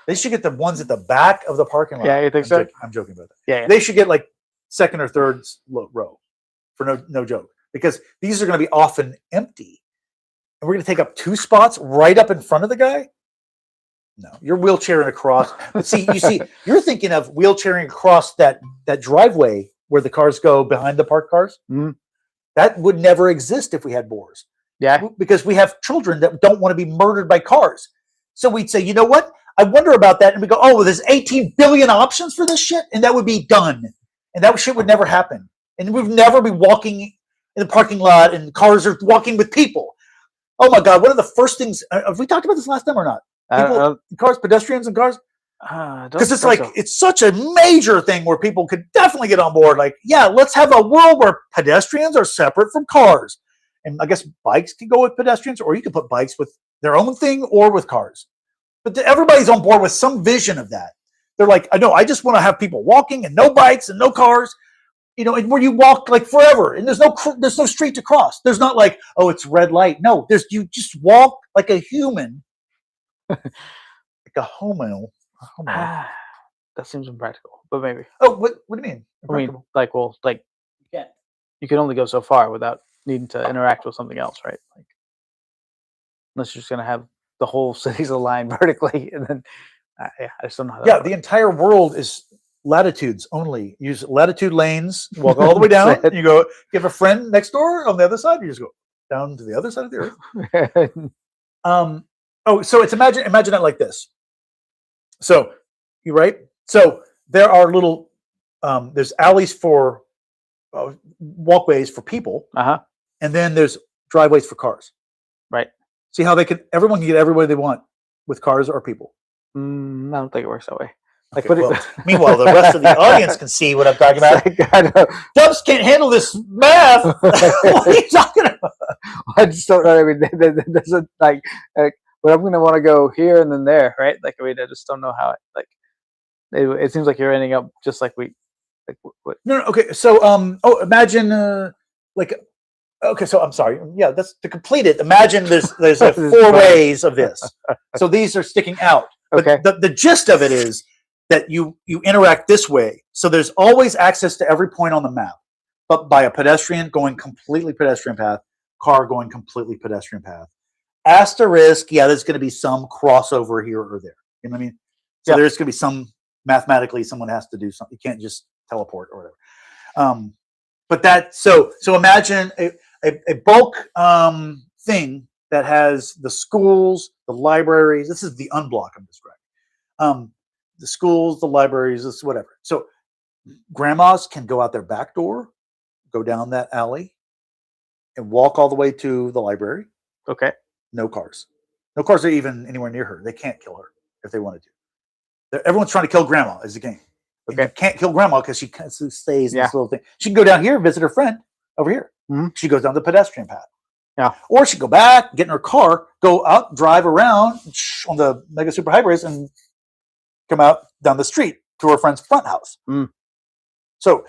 They should get the ones at the back of the parking lot. Yeah, you think so? I'm joking about that. Yeah. They should get like second or third row, for no joke, because these are going to be often empty, and we're going to take up 2 spots right up in front of the guy. No, you're wheelchairing across. But you're thinking of wheelchairing across that driveway where the cars go behind the parked cars. Mhm. That would never exist if we had boars, Yeah. because we have children that don't want to be murdered by cars. So we'd say, you know what? I wonder about that. And we go, oh, well, there's 18 billion options for this shit. And that would be done. And that shit would never happen. And we'd never be walking in the parking lot and cars are walking with people. Oh my God. One of the first things, have we talked about this last time or not? Cars, pedestrians and cars? Because it's like, it's such a major thing where people could definitely get on board. Like, yeah, let's have a world where pedestrians are separate from cars. And I guess bikes can go with pedestrians, or you can put bikes with their own thing or with cars. But everybody's on board with some vision of that. They're like, I know, I just want to have people walking and no bikes and no cars, and where you walk like forever, and there's no street to cross. There's not like, oh, it's red light. No, you just walk like a human, like a homo. That seems impractical, but maybe. Oh, what do you mean? I mean, you can only go so far without needing to interact with something else, right? Like, unless you're just gonna have the whole city's aligned vertically, and then I just don't know how that works. The entire world is latitudes only. Use latitude lanes, walk all the way down, and you go, you have a friend next door on the other side, you just go down to the other side of the earth. So it's imagine it like this. So you're right. So there are little there's alleys for walkways for people, and then there's driveways for cars. Right. See how everyone can get everywhere they want with cars or people. I don't think it works that way. Like, okay, well, meanwhile, the rest of the audience can see what I'm talking about. Dubs can't handle this math. What are you talking about? I just don't know. I mean, there's a, like, but I'm gonna want to go here and then there, right? Like, I mean, I just don't know how it seems like you're ending up just like what? No, okay. So, imagine, okay. So I'm sorry. Yeah, that's to complete it. Imagine there's four ways of this. So these are sticking out. Okay. But the gist of it is that you interact this way. So there's always access to every point on the map, but by a pedestrian going completely pedestrian path, car going completely pedestrian path. Asterisk, yeah, there's going to be some crossover here or there. You know what I mean? So there's going to be some, mathematically, someone has to do something. You can't just teleport or whatever. But that, so imagine a bulk thing that has the schools, the libraries. This is the unblock I'm describing. The schools, the libraries, this whatever. So grandmas can go out their back door, go down that alley, and walk all the way to the library. Okay. No cars. No cars are even anywhere near her. They can't kill her if they wanted to. Everyone's trying to kill grandma is the game. Okay. You can't kill grandma because she stays in this little thing. She can go down here and visit her friend over here. Mm-hmm. She goes down the pedestrian path. Yeah. Or she go back, get in her car, go out, drive around on the mega super hybrids and come out down the street to her friend's front house. Mm. So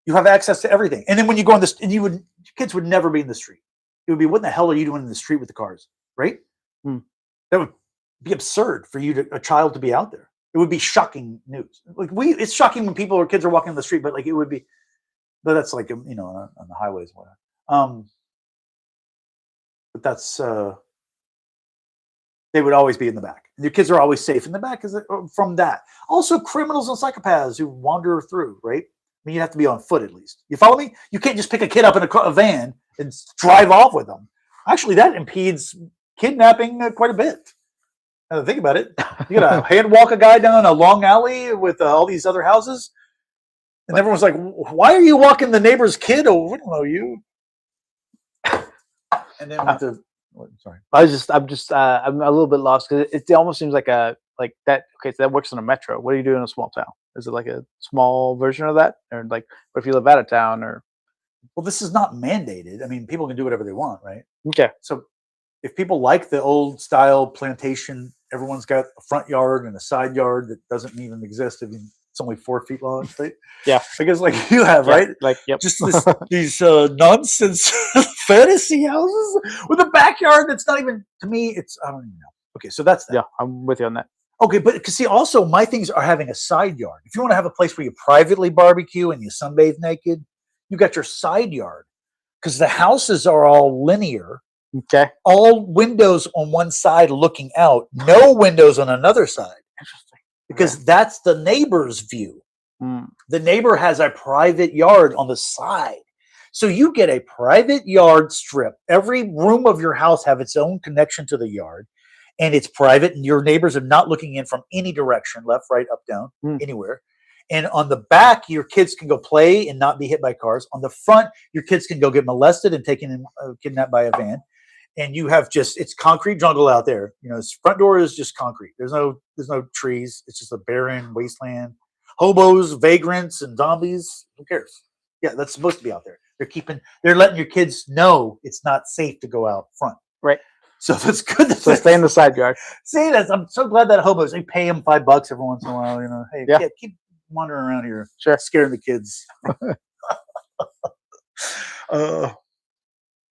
you have access to everything. And then when you go on this, and kids would never be in the street. It would be, what in the hell are you doing in the street with the cars? Right? Mm. That would be absurd for a child to be out there. It would be shocking news. Like it's shocking when people or kids are walking on the street, but it would be, but that's on the highways, whatever. But that's they would always be in the back. Your kids are always safe in the back from that. Also, criminals and psychopaths who wander through, right? I mean, you have to be on foot at least. You follow me? You can't just pick a kid up in a van and drive off with them. Actually, that impedes kidnapping quite a bit. Now, think about it. You got to hand walk a guy down a long alley with all these other houses, and everyone's like, "Why are you walking the neighbor's kid? Oh, we don't know you." And then sorry, I'm a little bit lost because it almost seems like that. Okay, so that works in a metro. What do you do in a small town? Is it like a small version of that, or like, what if you live out of town? Or well, this is not mandated. I mean, people can do whatever they want, right? Okay. So if people like the old style plantation, everyone's got a front yard and a side yard that doesn't even exist. I mean, it's only 4 feet long, right? Yeah. I guess like you have, right? Like, yep. Just these nonsense fantasy houses with a backyard that's not even, to me, I don't even know. Okay, so that's that. Yeah, I'm with you on that. Okay, but see, also my things are having a side yard. If you want to have a place where you privately barbecue and you sunbathe naked, you got your side yard because the houses are all linear. Okay. All windows on one side looking out, no windows on another side. Interesting. Because that's the neighbor's view. Mm. The neighbor has a private yard on the side. So you get a private yard strip. Every room of your house have its own connection to the yard. And it's private. And your neighbors are not looking in from any direction, left, right, up, down, anywhere. And on the back, your kids can go play and not be hit by cars. On the front, your kids can go get molested and taken kidnapped by a van. And you have it's concrete jungle out there. Its front door is just concrete. There's no trees. It's just a barren wasteland. Hobos, vagrants, and zombies. Who cares? Yeah, that's supposed to be out there. They're letting your kids know it's not safe to go out front. Right. So that's good. So stay in the side yard. See, I'm so glad that hobos, they pay them $5 every once in a while. Hey, kid, keep wandering around here, scaring the kids. Are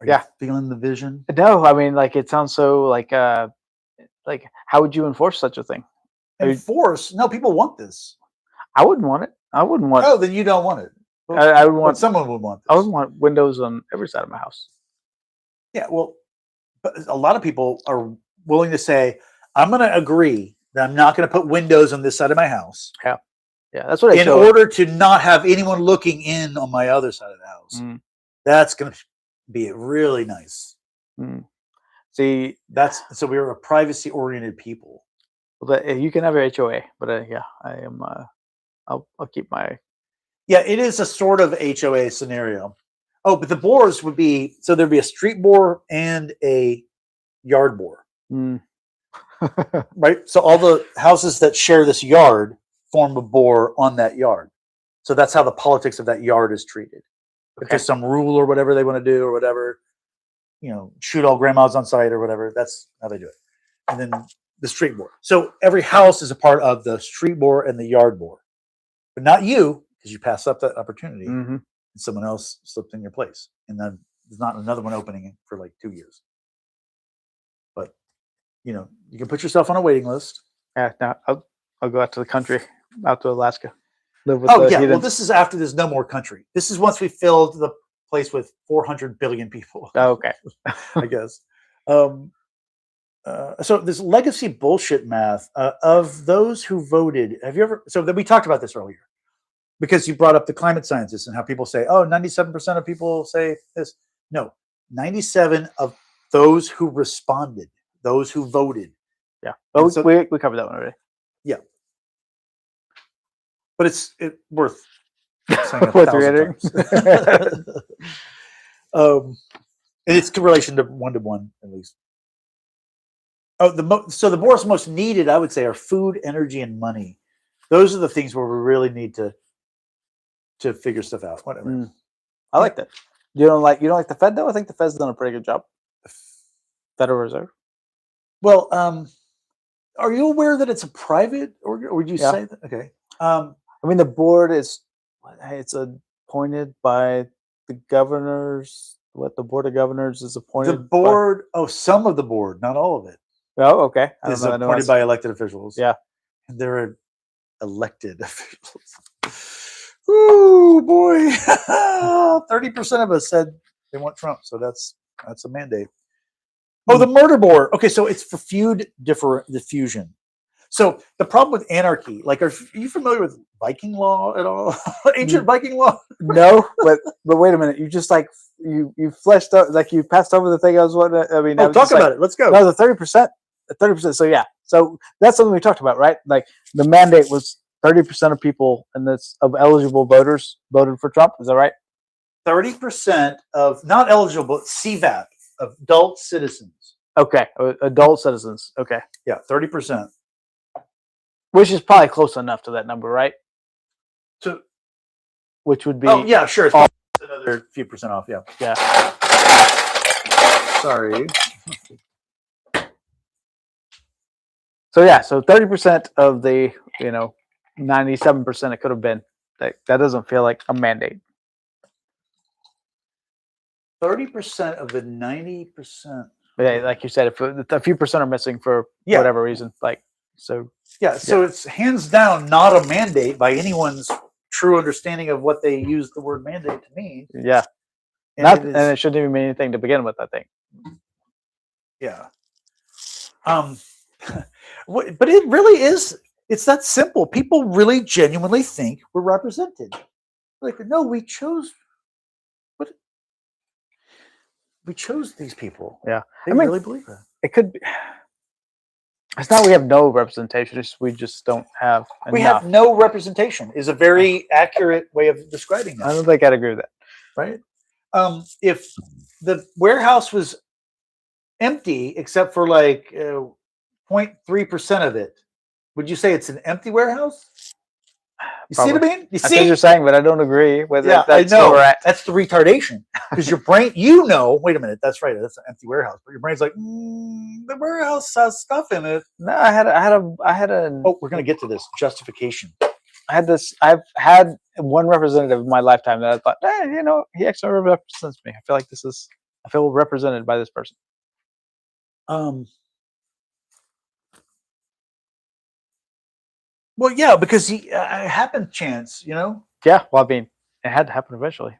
you feeling the vision? No, I mean, it sounds so like how would you enforce such a thing? Enforce? No, people want this. I wouldn't want it. I wouldn't want. Oh, then you don't want it. Well, I would want. Someone would want this. I would want windows on every side of my house. Yeah, well, but a lot of people are willing to say, "I'm going to agree that I'm not going to put windows on this side of my house." Yeah, that's what I. In order to not have anyone looking in on my other side of the house. Mm. That's going to be really nice. Mm. See, so we're a privacy-oriented people. Well, you can have your HOA, but I am. I'll keep my. Yeah, it is a sort of HOA scenario. Oh, but the bores would be so there'd be a street bore and a yard bore, Mm. right? So all the houses that share this yard form a bore on that yard. So that's how the politics of that yard is treated. If Okay. there's some rule or whatever they want to do or whatever, shoot all grandmas on sight or whatever, that's how they do it. And then the street bore. So every house is a part of the street bore and the yard bore, but not you because you passed up that opportunity. Hmm. And someone else slipped in your place, and then there's not another one opening for like 2 years. But you can put yourself on a waiting list. Yeah, no, I'll go out to the country, out to Alaska, live with Oh the yeah, well heathens. this is after there's no more country. This is once we filled the place with 400 billion people. Oh, okay. I guess. So this legacy bullshit math of those who voted. Have you ever? So that we talked about this earlier, because you brought up the climate scientists and how people say, "Oh, 97% of people say this." No, 97 of those who responded, those who voted. Yeah, but And so- we covered that one already. But it's worth saying a Worth 1,000 reiterating. times. And it's in relation to 1-to-1 at least. Oh, so the most needed, I would say, are food, energy, and money. Those are the things where we really need to figure stuff out. Whatever. Mm. I like that. You don't like the Fed though? I think the Fed's done a pretty good job. Federal Reserve. Well, are you aware that it's a private, or would you Yeah. say that? Okay. I mean, the board it's appointed by the governors. What the board of governors is appointed. The board. Some of the board, not all of it, Oh, okay. I is don't know, I know appointed that's- by elected officials. Yeah. And they're elected officials. Ooh, boy. 30% of us said they want Trump, so that's a mandate. Oh, the murder board. Okay, so it's for feud diffusion. So the problem with anarchy, like, are you familiar with Viking law at all? Ancient Viking law? No, but wait a minute. You just you fleshed out, like you passed over the thing I was wanting. I mean, Oh, talk about it. Let's go. No, the 30%. 30%. So yeah. So that's something we talked about, right? Like the mandate was 30% of people of eligible voters voted for Trump. Is that right? 30% of not eligible CVAP of adult citizens. Okay, adult citizens. Okay, Yeah, 30%. which is probably close enough to that number, right? So, Which would be yeah, sure. It's probably another few percent off. Yeah. yeah. Sorry. So yeah, so 30% of the 97% it could have been. That doesn't feel like a mandate. 30% of the 90%. Yeah, like you said, if a few percent are missing for Yeah. whatever reason, so It's hands down not a mandate by anyone's true understanding of what they use the word mandate to mean. yeah, And and it shouldn't even mean anything to begin with. I think. yeah. But it really is. It's that simple. People really genuinely think we're represented. Like, no, we chose. What? We chose these people. Yeah. They I mean, really believe that. It could be. It's not we have no representation. We just don't have enough. We have no representation is a very accurate way of describing I that, don't think I'd agree with that. right? If the warehouse was empty except for like 0.3% of it, would you say it's an empty warehouse? You see what I mean? You I see what see? you're saying, but I don't agree with Yeah, it. That's I know. where we're at. That's the retardation. Because your brain, wait a minute, that's right. That's an empty warehouse. But your brain's like, the warehouse has stuff in it. No, I had a. Oh, we're going to get to this. Justification. I've had one representative in my lifetime that I thought, he actually represents me. I feel represented by this person. Well, yeah, because it happened chance, Yeah, well, I mean, it had to happen eventually.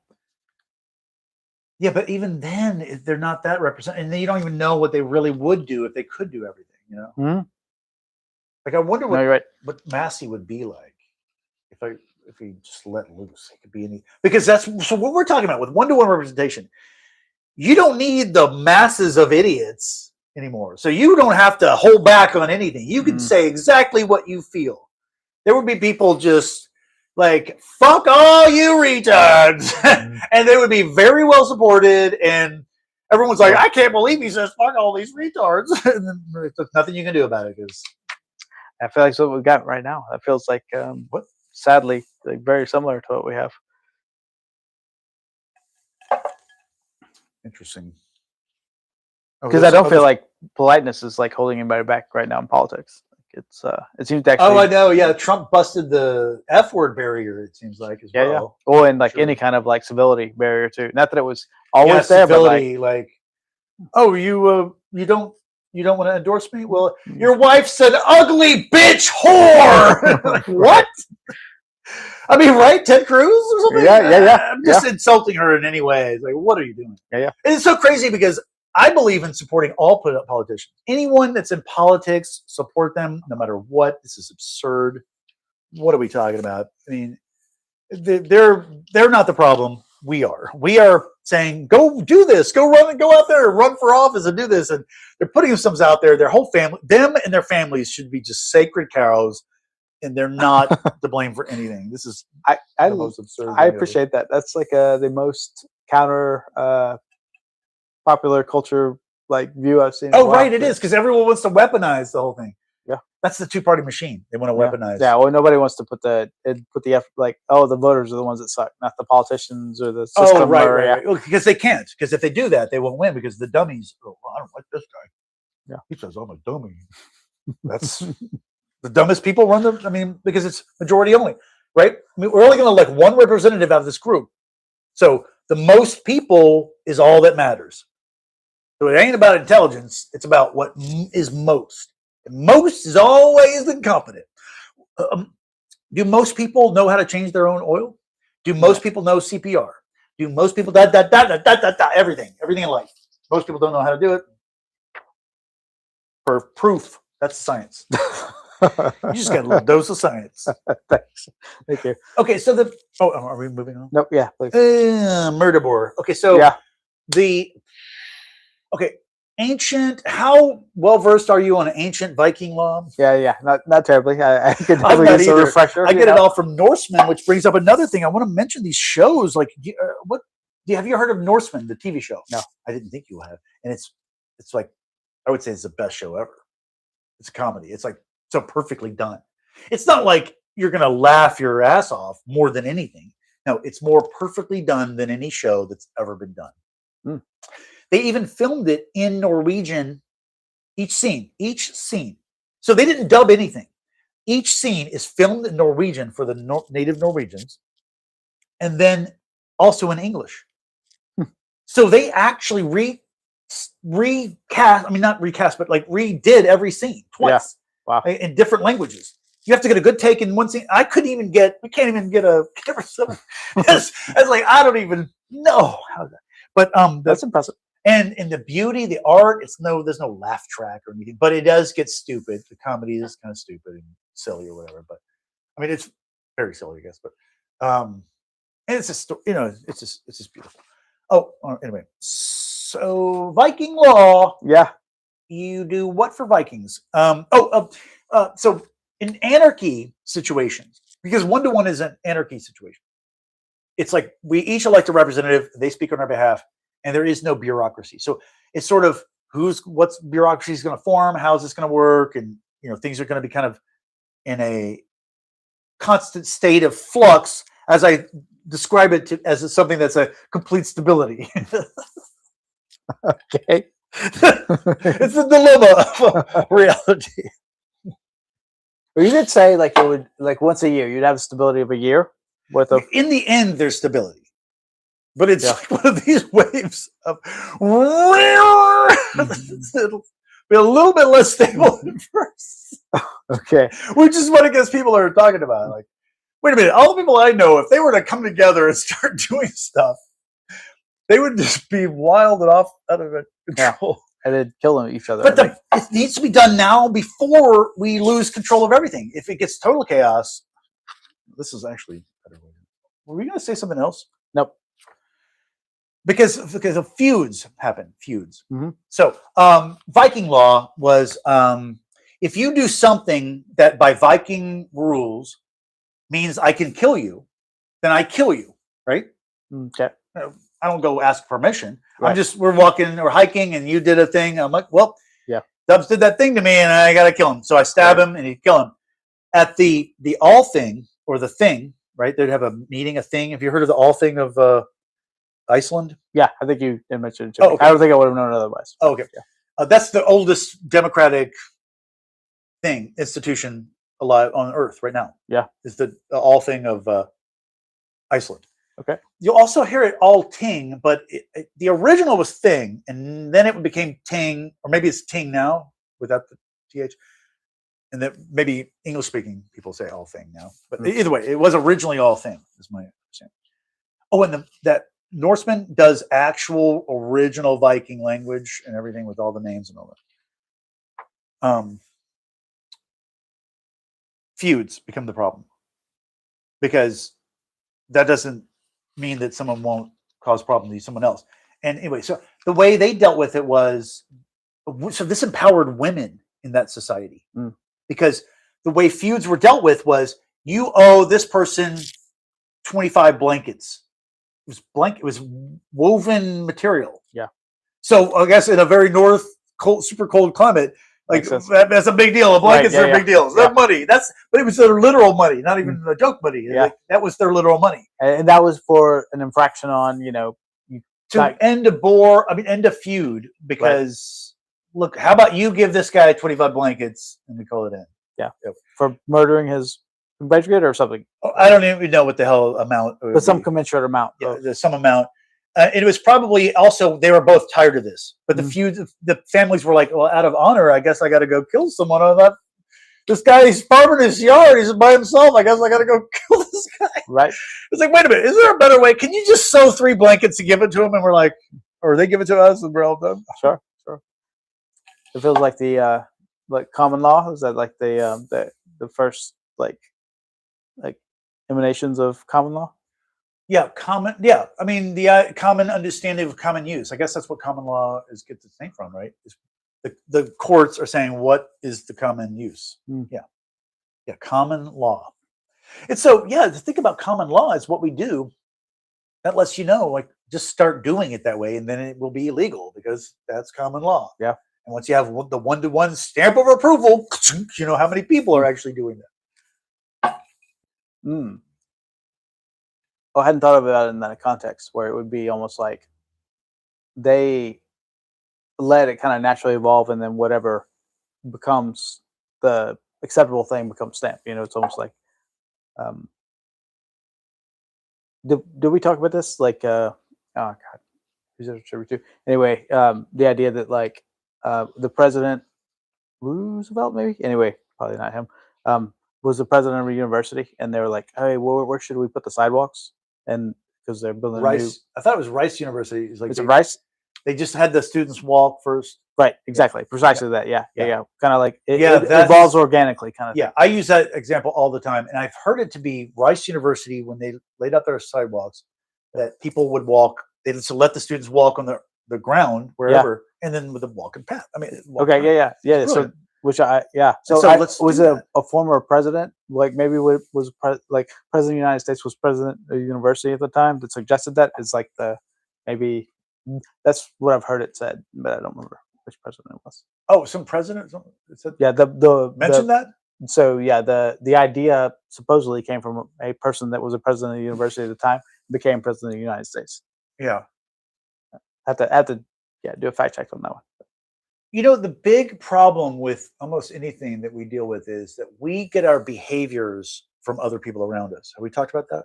Yeah, but even then, they're not that represented, and then you don't even know what they really would do if they could do everything. Mhm. Like I wonder No, you're right. what Massey would be like if he just let loose. It could be any because that's so what we're talking about with 1-to-1 representation. You don't need the masses of idiots anymore, so you don't have to hold back on anything. You can say exactly what you feel. There would be people just like, fuck all you retards. And they would be very well supported. And everyone's like, I can't believe he says fuck all these retards. And then there's nothing you can do about it because I feel like it's what we got right now. That feels like, what? Sadly, like very similar to what we have. Interesting. Because I don't feel like politeness is like holding anybody back right now in politics. It's it seems to actually. Oh, I know. Yeah, Trump busted the F word barrier. It seems like as well. Yeah. Oh, and like Sure. any kind of like civility barrier too. Not that it was always Yeah, there, but like, civility, like, oh, you don't want to endorse me? Well, your wife said ugly bitch whore. Like, what? I mean, right? Ted Cruz or something? Yeah. I'm just insulting her in any way. It's like, what are you doing? Yeah. And it's so crazy because I believe in supporting all politicians. Anyone that's in politics, support them no matter what. This is absurd. What are we talking about? I mean, they're not the problem. We are. We are saying, go do this, go run and go out there and run for office and do this. And they're putting themselves out there. Their whole family, them and their families should be just sacred cows. And they're not to blame for anything. This is I the most absurd. I appreciate that. That's like the most counter popular culture like view I've seen. Oh, right, it is because everyone wants to weaponize the whole thing. Yeah, that's the two-party machine. They want to weaponize. Yeah, well, nobody wants to put the effort, like, oh, the voters are the ones that suck, not the politicians or the system. Oh, right. Well, because they can't. Because if they do that, they won't win. Because the dummies. Oh, I don't like this guy. Yeah, he says I'm a dummy. That's the dumbest people run the. I mean, because it's majority only, right? I mean, we're only going to elect one representative out of this group, so the most people is all that matters. So it ain't about intelligence; it's about what is most. And most is always incompetent. Do most people know how to change their own oil? Do most people know CPR? Do most people everything in life? Most people don't know how to do it. For proof, that's science. You just got a little dose of science. Thanks. Thank you. Okay, so are we moving on? Nope. Yeah, please. Murderbore. Okay, so ancient. How well versed are you on ancient Viking law? Yeah, not terribly. I could I'm not use a refresher. I get it all from Norseman, which brings up another thing. I want to mention these shows. Like, have you heard of Norseman, the TV show? No, I didn't think you have. And it's like, I would say it's the best show ever. It's a comedy. It's like so perfectly done. It's not like you're going to laugh your ass off more than anything. No, it's more perfectly done than any show that's ever been done. Mm. They even filmed it in Norwegian, each scene. So they didn't dub anything. Each scene is filmed in Norwegian for the native Norwegians, and then also in English. So they actually recast, I mean, not recast, but like redid every scene twice. Wow. In different languages. You have to get a good take in one scene. We can't even get a camera. It's like, I don't even know how that, but that's impressive. And in the beauty, the art, there's no laugh track or anything, but it does get stupid. The comedy is kind of stupid and silly or whatever. But I mean, it's very silly, I guess. But and it's just it's just beautiful. Oh, anyway, so Viking law. Yeah, you do what for Vikings? So in anarchy situations, because 1-to-1 is an anarchy situation. It's like we each elect a representative. They speak on our behalf. And there is no bureaucracy. So it's sort of what's bureaucracy is going to form, how's this going to work, and things are going to be kind of in a constant state of flux, as I describe it as something that's a complete stability. Okay, it's the dilemma of reality. Well, you did say like it would once a year you'd have stability of a year worth of. In the end, there's stability. But it's like one of these waves of it'll be a little bit less stable at first. Okay. Which is what I guess people are talking about. Like, wait a minute, all the people I know, if they were to come together and start doing stuff, they would just be wild and off out of control. And they'd kill each other. But it needs to be done now before we lose control of everything. If it gets total chaos, this is actually better. Were we going to say something else? Nope. Because of feuds happen. Mm-hmm. So Viking law was if you do something that by Viking rules means I can kill you, then I kill you, right? Okay. I don't go ask permission. Right. We're walking or hiking and you did a thing. I'm like, well, yeah, Dubs did that thing to me and I got to kill him. So I stab him and you kill him. At the all thing or the thing, right? They'd have a meeting, a thing. Have you heard of the all thing of Iceland? Yeah, I think you mentioned it. Okay. I don't think I would have known otherwise. Oh, okay. Yeah. That's the oldest democratic institution alive on Earth right now. Yeah. Is the all thing of Iceland. Okay. You'll also hear it all ting, but the original was thing, and then it became ting, or maybe it's ting now without the th. And that maybe English-speaking people say all thing now, but either way, it was originally all thing. Is my understanding. Oh, and that Norseman does actual original Viking language and everything with all the names and all that. Feuds become the problem because that doesn't mean that someone won't cause problems to someone else. And anyway, so the way they dealt with it was, so this empowered women in that society because the way feuds were dealt with was you owe this person 25 blankets. It was woven material. Yeah. So I guess in a very super cold climate, like that's a big deal. A blankets are a big deal. It's their money. But it was their literal money, not even a joke money. Yeah. Like, that was their literal money. And that was for an infraction on, end a feud because look, how about you give this guy 25 blankets and we call it in? Yeah. Yep. For murdering his compatriot or something. I don't even know what the hell amount. But some commensurate amount. Yeah, there's some amount. It was probably also, they were both tired of this, but the feuds, the families were like, well, out of honor, I guess I got to go kill someone on that. This guy's farming his yard. He's by himself. I guess I got to go kill this guy. Right. It's like, wait a minute. Is there a better way? Can you just sew 3 blankets and give it to him? And we're like, or they give it to us and we're all done. Sure. It feels like the like common law. Is that like the first like emanations of common law? Yeah, common. Yeah, I mean the common understanding of common use. I guess that's what common law gets its name from, right? The courts are saying what is the common use. Yeah, common law. It's so to think about common law is what we do. That lets you know, like, just start doing it that way, and then it will be illegal because that's common law. Yeah. And once you have the 1-to-1 stamp of approval, you know how many people are actually doing that. I hadn't thought about it in that context where it would be almost like they let it kind of naturally evolve, and then whatever becomes the acceptable thing becomes stamped. It's almost like, did we talk about this? Like, oh God, who's it to? Anyway, the idea that like the president Roosevelt, maybe. Anyway, probably not him. Was the president of a university, and they were like, "Hey, where should we put the sidewalks?" And because they're building Rice, I thought it was Rice University. It's like, is it Rice? They just had the students walk first. Right, exactly, precisely that. Yeah. Kind of like it that evolves organically, kind of. Yeah, I use that example all the time, and I've heard it to be Rice University when they laid out their sidewalks that people would walk. They just let the students walk on the ground wherever, and then with a walking path. I mean, okay, yeah. So was it a former president, like maybe was like president of the United States, was president of the university at the time that suggested that? It's like maybe that's what I've heard it said, but I don't remember which president it was. Oh, some president said, mentioned that. So the idea supposedly came from a person that was a president of the university at the time, became president of the United States. Yeah, have to do a fact check on that one. The big problem with almost anything that we deal with is that we get our behaviors from other people around us. Have we talked about that?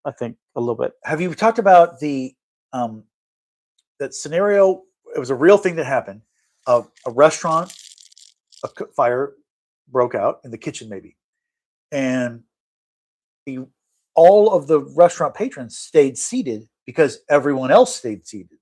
I think a little bit. Have you talked about the that scenario? It was a real thing that happened. A restaurant, a fire broke out in the kitchen, maybe, and all of the restaurant patrons stayed seated because everyone else stayed seated.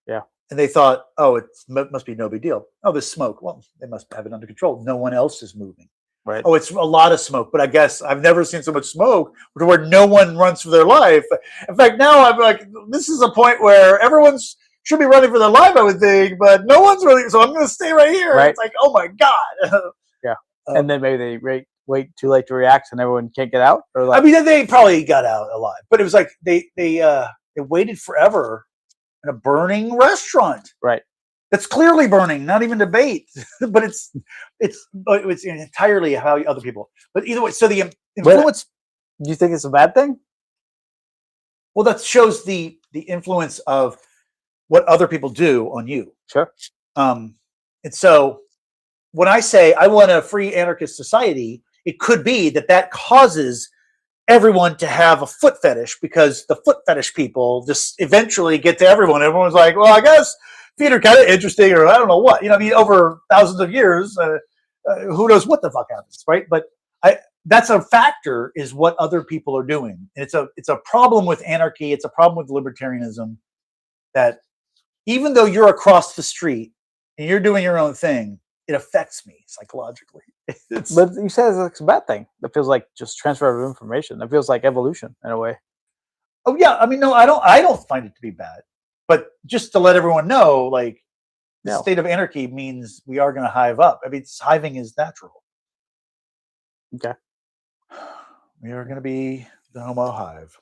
Yeah. And they thought, oh, it must be no big deal. Oh, there's smoke. Well, they must have it under control. No one else is moving. Right. Oh, it's a lot of smoke. But I guess I've never seen so much smoke to where no one runs for their life. In fact, now I'm like, this is a point where everyone should be running for their life, I would think, but no one's really. So I'm going to stay right here. Right. It's like, oh my God. Yeah. and then maybe they wait too late to react, and everyone can't get out. Or like, I mean, they probably got out alive, but it was like they waited forever in a burning restaurant. right? That's clearly burning, not even debate. But it's entirely how other people. But either way, so the influence. Do you think it's a bad thing? Well, that shows the influence of what other people do on you. Sure. And so when I say I want a free anarchist society, it could be that causes everyone to have a foot fetish, because the foot fetish people just eventually get to everyone. Everyone's like, well, I guess feet are kind of interesting, or I don't know what. I mean, over thousands of years, who knows what the fuck happens, right? But that's a factor, is what other people are doing. And it's a problem with anarchy. It's a problem with libertarianism, that even though you're across the street and you're doing your own thing, it affects me psychologically. But you said it's a bad thing. That feels like just transfer of information. That feels like evolution in a way. Oh yeah, I mean, no, I don't find it to be bad, but just to let everyone know, like, the state of anarchy means we are going to hive up. I mean, hiving is natural. Okay. We are going to be the Homo hive.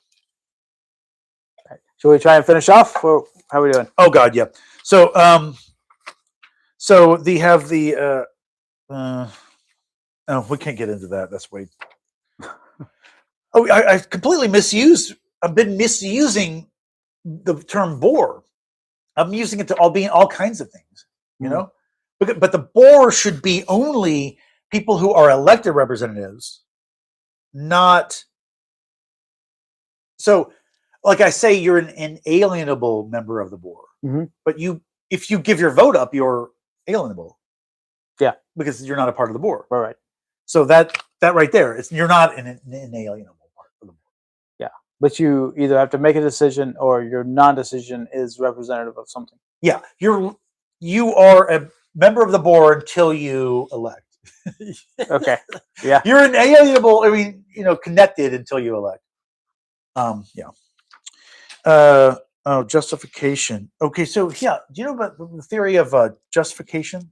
Right. Should we try and finish off, or how are we doing? Oh God, yeah. So, so they have the. Oh, we can't get into that. That's way. Oh, I've completely misused. I've been misusing the term bore. I'm using it to all kinds of things, you know. But the bore should be only people who are elected representatives, not. So, like I say, you're an inalienable member of the board, but if you give your vote up, you're alienable. Yeah, because you're not a part of the board. Right. So that right there, you're not an inalienable part of the board. Yeah, but you either have to make a decision, or your non-decision is representative of something. Yeah, you are a member of the board until you elect. Okay. Yeah, you're inalienable. I mean, connected until you elect. Yeah. Justification. Okay, so yeah, do you know about the theory of justification?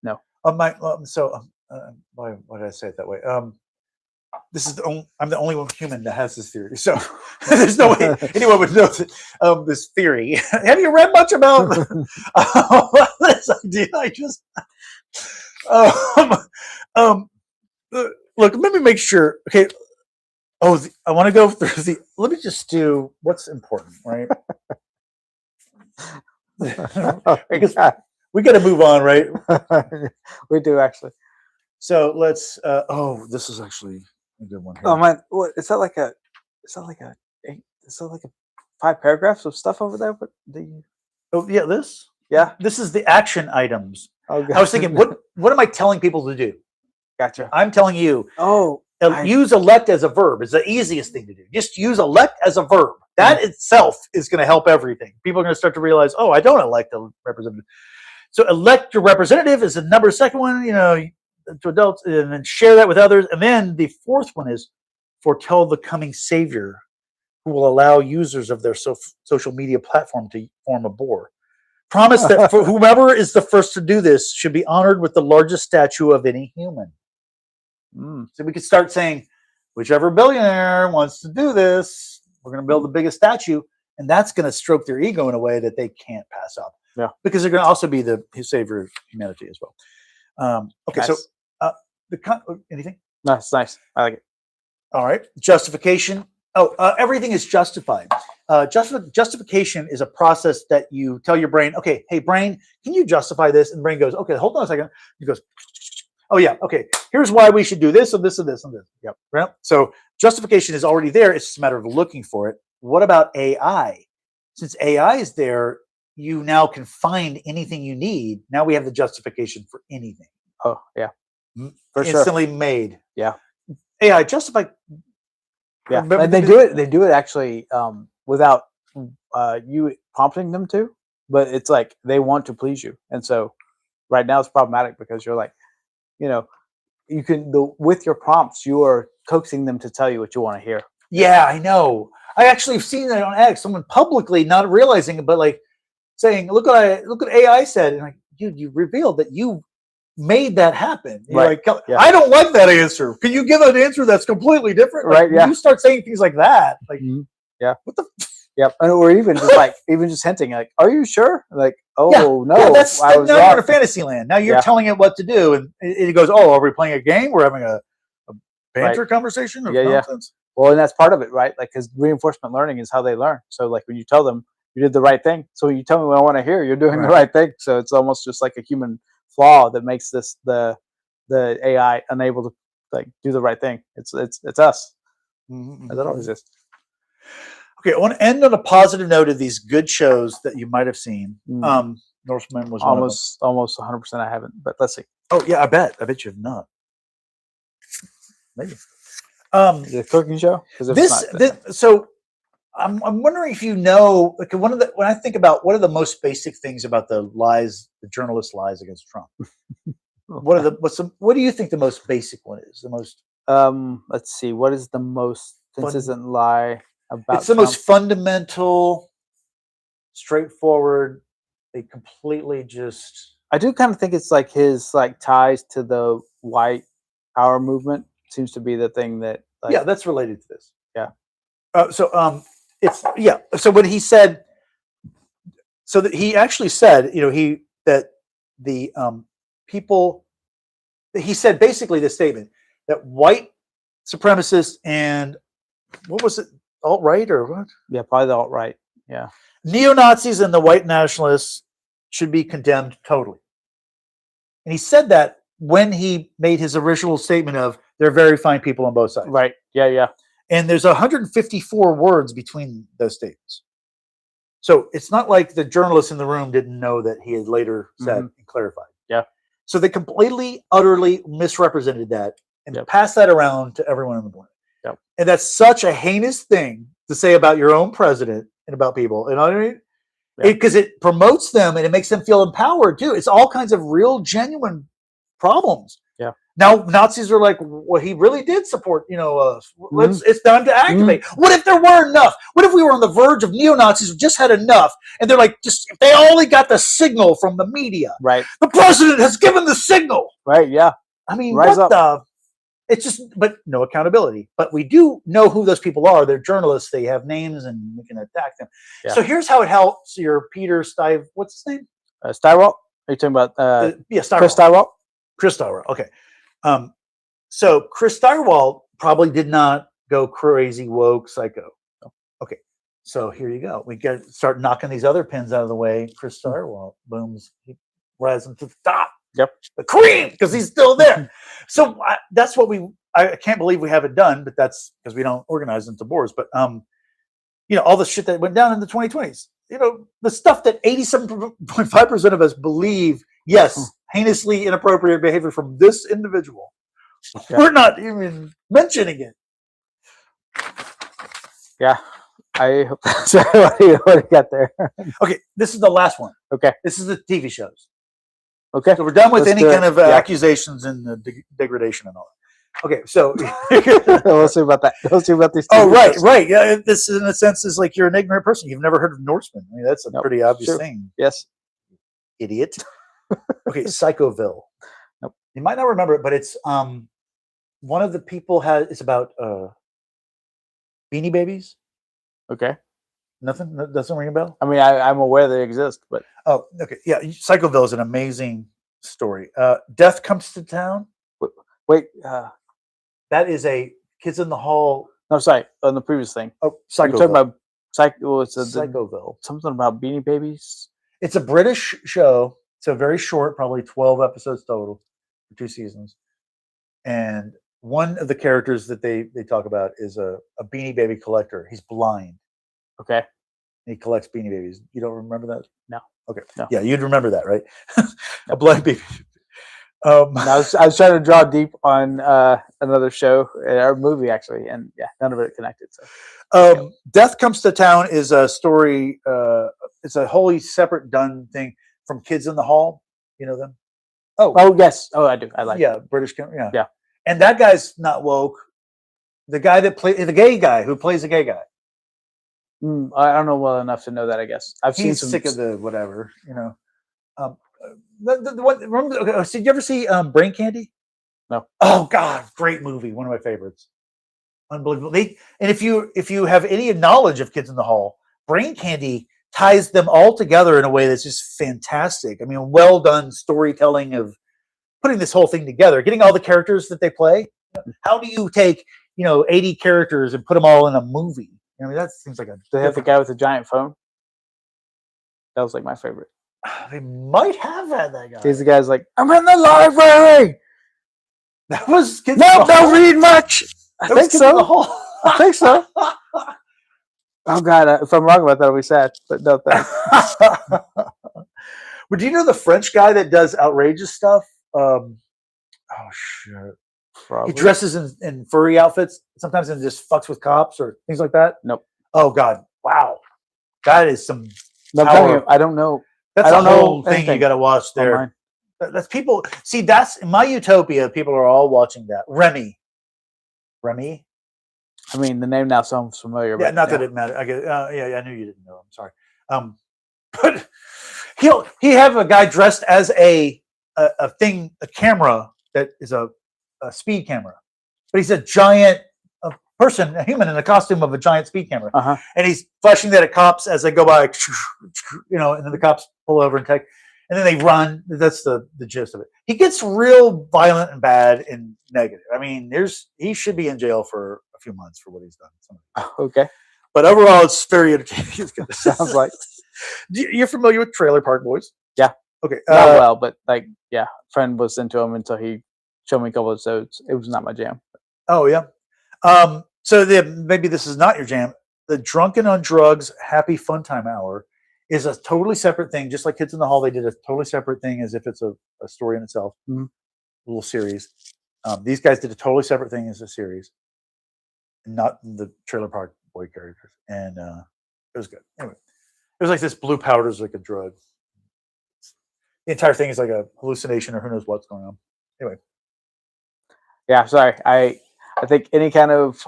No. Why did I say it that way? This is I'm the only one human that has this theory, so there's no way anyone would know this theory. Have you read much about this idea? I just look. Let me make sure. Okay. Oh, I want to go through the. Let me just do what's important, right? Because we got to move on, right? We do, actually. So let's. This is actually a good one. Here. Oh man, what is that? Like a 5 paragraphs of stuff over there? But oh yeah, this. Yeah, this is the action items. Oh, I was thinking, what am I telling people to do? Gotcha. I'm telling you. Oh. Use elect as a verb. It's the easiest thing to do. Just use elect as a verb. That itself is going to help everything. People are going to start to realize, oh, I don't elect a representative. So elect your representative is the number second one, to adults, and then share that with others. And then the fourth one is foretell the coming savior who will allow users of their social media platform to form a board. Promise that for whomever is the first to do this should be honored with the largest statue of any human. So we could start saying, whichever billionaire wants to do this, we're going to build the biggest statue, and that's going to stroke their ego in a way that they can't pass up. Yeah, because they're going to also be the savior of humanity as well. Okay, nice. So anything? No, it's nice. I like it. All right, justification. Everything is justified. Justification is a process that you tell your brain, okay, hey brain, can you justify this? And the brain goes, okay, hold on a second. It goes. Oh yeah, okay. Here's why we should do this and this and this and this. Yep. Right. So justification is already there. It's just a matter of looking for it. What about AI? Since AI is there, you now can find anything you need. Now we have the justification for anything. Oh yeah, for instantly made. Yeah. AI justify. Yeah, and they do it. They do it actually without you prompting them to. But it's like they want to please you, and so right now it's problematic because you're like. You can with your prompts, you are coaxing them to tell you what you want to hear. Yeah, I know. I actually have seen that on X. Someone publicly, not realizing it, but like saying, "Look what AI said," and like, dude, you revealed that you made that happen. You're Right. like, Yeah. I don't like that answer. Can you give an answer that's completely different? Like, Right, yeah. You start saying things like that. Like, Mhm. Yeah. what the? Yep. Or even just like even just hinting like, are you sure? Like, oh no, Yeah, that's I was now you're in wrong. a fantasy land. Now you're Yeah. telling it what to do, and it goes, "Oh, are we playing a game? We're having a banter conversation of Yeah, yeah. nonsense." Well, and that's part of it, right? Like, because reinforcement learning is how they learn. So, like, when you tell them you did the right thing, so when you tell me what I want to hear, you're doing the Right. right thing. So it's almost just like a human flaw that makes this the AI unable to like do the right thing. It's us, Mhm, as it mhm. always is. Okay, I want to end on a positive note of these good shows that you might have seen. Mhm. Northman was one of them. Almost 100%. I haven't, but let's see. Oh yeah, I bet you have not. Maybe. The cooking show, because if it's not, So I'm wondering if you know, like when I think about what are the most basic things about the journalist lies against Trump. What do you think the most basic one is? The most let's see, what is the most consistent lie about it's the Trump? most fundamental, straightforward. They completely just I do kind of think it's like his like ties to the white power movement seems to be the thing that like, yeah, that's related to this. Yeah. So when he said, so that he actually said, that the people, he said basically this statement that white supremacists and what was it, alt right or what? Yeah, probably the alt right. Yeah. Neo Nazis and the white nationalists should be condemned totally. And he said that when he made his original statement of they're very fine people on both sides. Right. Yeah. Yeah. And there's 154 words between those statements. So it's not like the journalists in the room didn't know that he had later said and clarified. Yeah. So they completely, utterly misrepresented that and Yep. passed that around to everyone on the planet. Yep. And that's such a heinous thing to say about your own president and about people. You know what I mean? Because it promotes them and it makes them feel empowered too. It's all kinds of real, genuine problems. Yeah. Now Nazis are like, well, he really did support. It's time to activate. What if there were enough? What if we were on the verge of neo-Nazis who just had enough, and they're like, just if they only got the signal from the media. Right. The president has given the signal. Right. Yeah. I mean, Rise up. It's just, but no accountability. But we do know who those people are. They're journalists. They have names, and we can attack them. Yeah. So here's how it helps your Peter Stive. What's his name? Steiwalt. Are you talking about? Steiwalt. Chris Steiwalt. Chris Steiwalt. Okay. So Chris Steiwalt probably did not go crazy woke psycho. Okay. So here you go. We got to start knocking these other pins out of the way. Chris Steiwalt booms, he rising to the top. Yep. The cream, because he's still there. So that's what I can't believe we haven't done, but that's because we don't organize into boards. But all the shit that went down in the 2020s. The stuff that 87.5% of us believe, yes, heinously inappropriate behavior from this individual. Yeah. We're not even mentioning it. Yeah. I hope that's what you got there. Okay, this is the last one. Okay. This is the TV shows. Okay. So we're done with any kind of accusations and degradation and all that. Okay, so we'll see about that. We'll see about these. Oh, right. Yeah, this in a sense is like you're an ignorant person. You've never heard of Norseman. I mean, that's a pretty obvious thing. Yes. Idiot. Okay, Psychoville. Nope. You might not remember it, but it's one of the people it's about Beanie Babies. Okay. Nothing? That doesn't ring a bell? I mean, I'm aware they exist, but oh, okay. Yeah, Psychoville is an amazing story. Death Comes to Town. Wait, that is a Kids in the Hall. No, sorry, on the previous thing. Oh, Psychoville. You're talking about Psychoville. Something about Beanie Babies. It's a British show. It's a very short, probably 12 episodes total for 2 seasons. And one of the characters that they talk about is a Beanie Baby collector. He's blind. Okay. And he collects Beanie Babies. You don't remember that? No. Okay. No. Yeah, you'd remember that, right? A blind baby. I was trying to draw deep on another show or movie actually, and yeah, none of it connected. So, Death Comes to Town is a story. It's a wholly separate done thing from Kids in the Hall. You know them? Oh yes. Oh, I do. I like. Yeah, British. Yeah. Yeah. And that guy's not woke. The guy that the gay guy who plays the gay guy. I don't know well enough to know that. I guess He's sick of the whatever. the one. Remember? Okay, so did you ever see Brain Candy? No. Oh God, great movie. One of my favorites. Unbelievable. And if you have any knowledge of Kids in the Hall, Brain Candy ties them all together in a way that's just fantastic. I mean, well done storytelling of putting this whole thing together, getting all the characters that they play. How do you take 80 characters and put them all in a movie? I mean, that seems like a. They have the guy with the giant phone. That was like my favorite. They might have had that guy. He's the guy's like, I'm in the library. That was Kids No, in the Hall. don't read much. I That was think Kids in the so. Hall. I think so. Oh God, if I'm wrong about that, I'll be sad. But no, thanks. But do you know the French guy that does outrageous stuff? Oh shit! Probably. He dresses in furry outfits sometimes and just fucks with cops or things like that. Nope. Oh God! Wow, that is some. No, I'm telling you, I don't know. That's I don't a know whole thing you anything got to watch there. online. That's people. See, that's in my utopia. People are all watching that. Remy. I mean, the name now sounds familiar. Yeah, but not that it mattered. I get. Yeah, I knew you didn't know. I'm sorry. But he have a guy dressed as a camera that is a speed camera, but he's a giant person, a human in a costume of a giant speed camera, and he's flashing that at cops as they go by, and then the cops pull over and take, and then they run. That's the gist of it. He gets real violent and bad and negative. I mean, he should be in jail for a few months for what he's done. Okay. But overall, it's very entertaining. Sounds like. You're familiar with Trailer Park Boys? Yeah. Okay. Not well, but like, yeah, friend was into him until he showed me a couple episodes. It was not my jam. Oh yeah. So maybe this is not your jam. The Drunken on Drugs Happy Fun Time Hour is a totally separate thing. Just like Kids in the Hall, they did a totally separate thing as if it's a story in itself, a little series. These guys did a totally separate thing as a series, not the Trailer Park Boy characters, and it was good. Anyway, it was like this blue powder is like a drug. The entire thing is like a hallucination or who knows what's going on. Anyway. Yeah, sorry. I think any kind of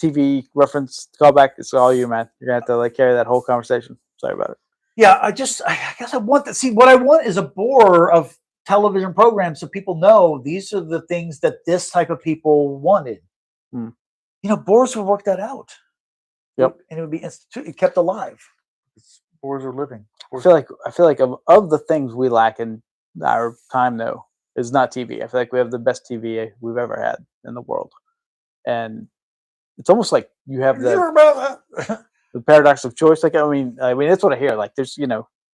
TV reference callback, it's all you, man. You're gonna have to like carry that whole conversation. Sorry about it. Yeah, I guess I want to see what I want is a bore of television programs so people know these are the things that this type of people wanted. Bores would work that out. Yep. And it would be kept alive. Bores are living. I feel like of the things we lack in our time though is not TV. I feel like we have the best TV we've ever had in the world. And it's almost like you have the paradox of choice. Like I mean that's what I hear. Like there's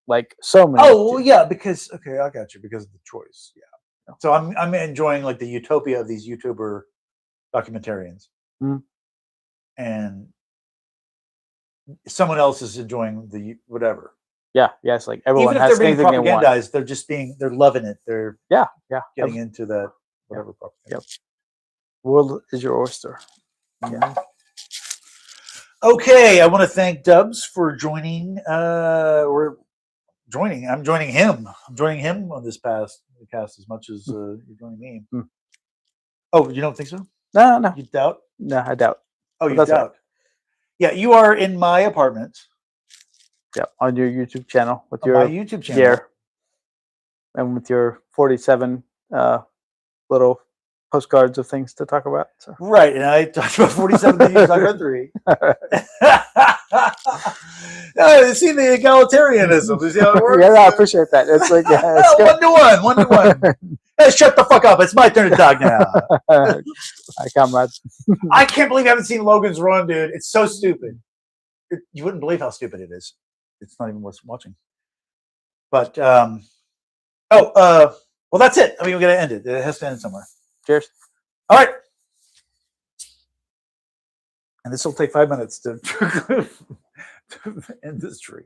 like so many. Oh yeah, because I got you because of the choice. Yeah. So I'm enjoying like the utopia of these YouTuber documentarians, and someone else is enjoying the whatever. Yeah, it's like everyone even if has they're being anything they want. propagandized, they're loving it. They're getting into that whatever propaganda. Yep. World is your oyster. Yeah. Okay, I want to thank Dubs for joining. I'm joining him. I'm joining him on this cast as much as you're joining me. Oh, you don't think so? No. You doubt? No, I doubt. Oh, you doubt? Right. Yeah, you are in my apartment. Yeah, on your YouTube channel with my YouTube channel gear, and with your 47 little postcards of things to talk about. So. Right, and I talked about 47 things to talk about 3. See the egalitarianism. You see how it works? Yeah, I appreciate that. It's like it's 1-to-1. Hey, shut the fuck up! It's my turn to talk now. Hi, comrade. I can't believe you haven't seen Logan's Run, dude. It's so stupid. You wouldn't believe how stupid it is. It's not even worth watching. But well, that's it. I mean, we're gonna end it. It has to end somewhere. Cheers. All right. And this will take 5 minutes to end this tree.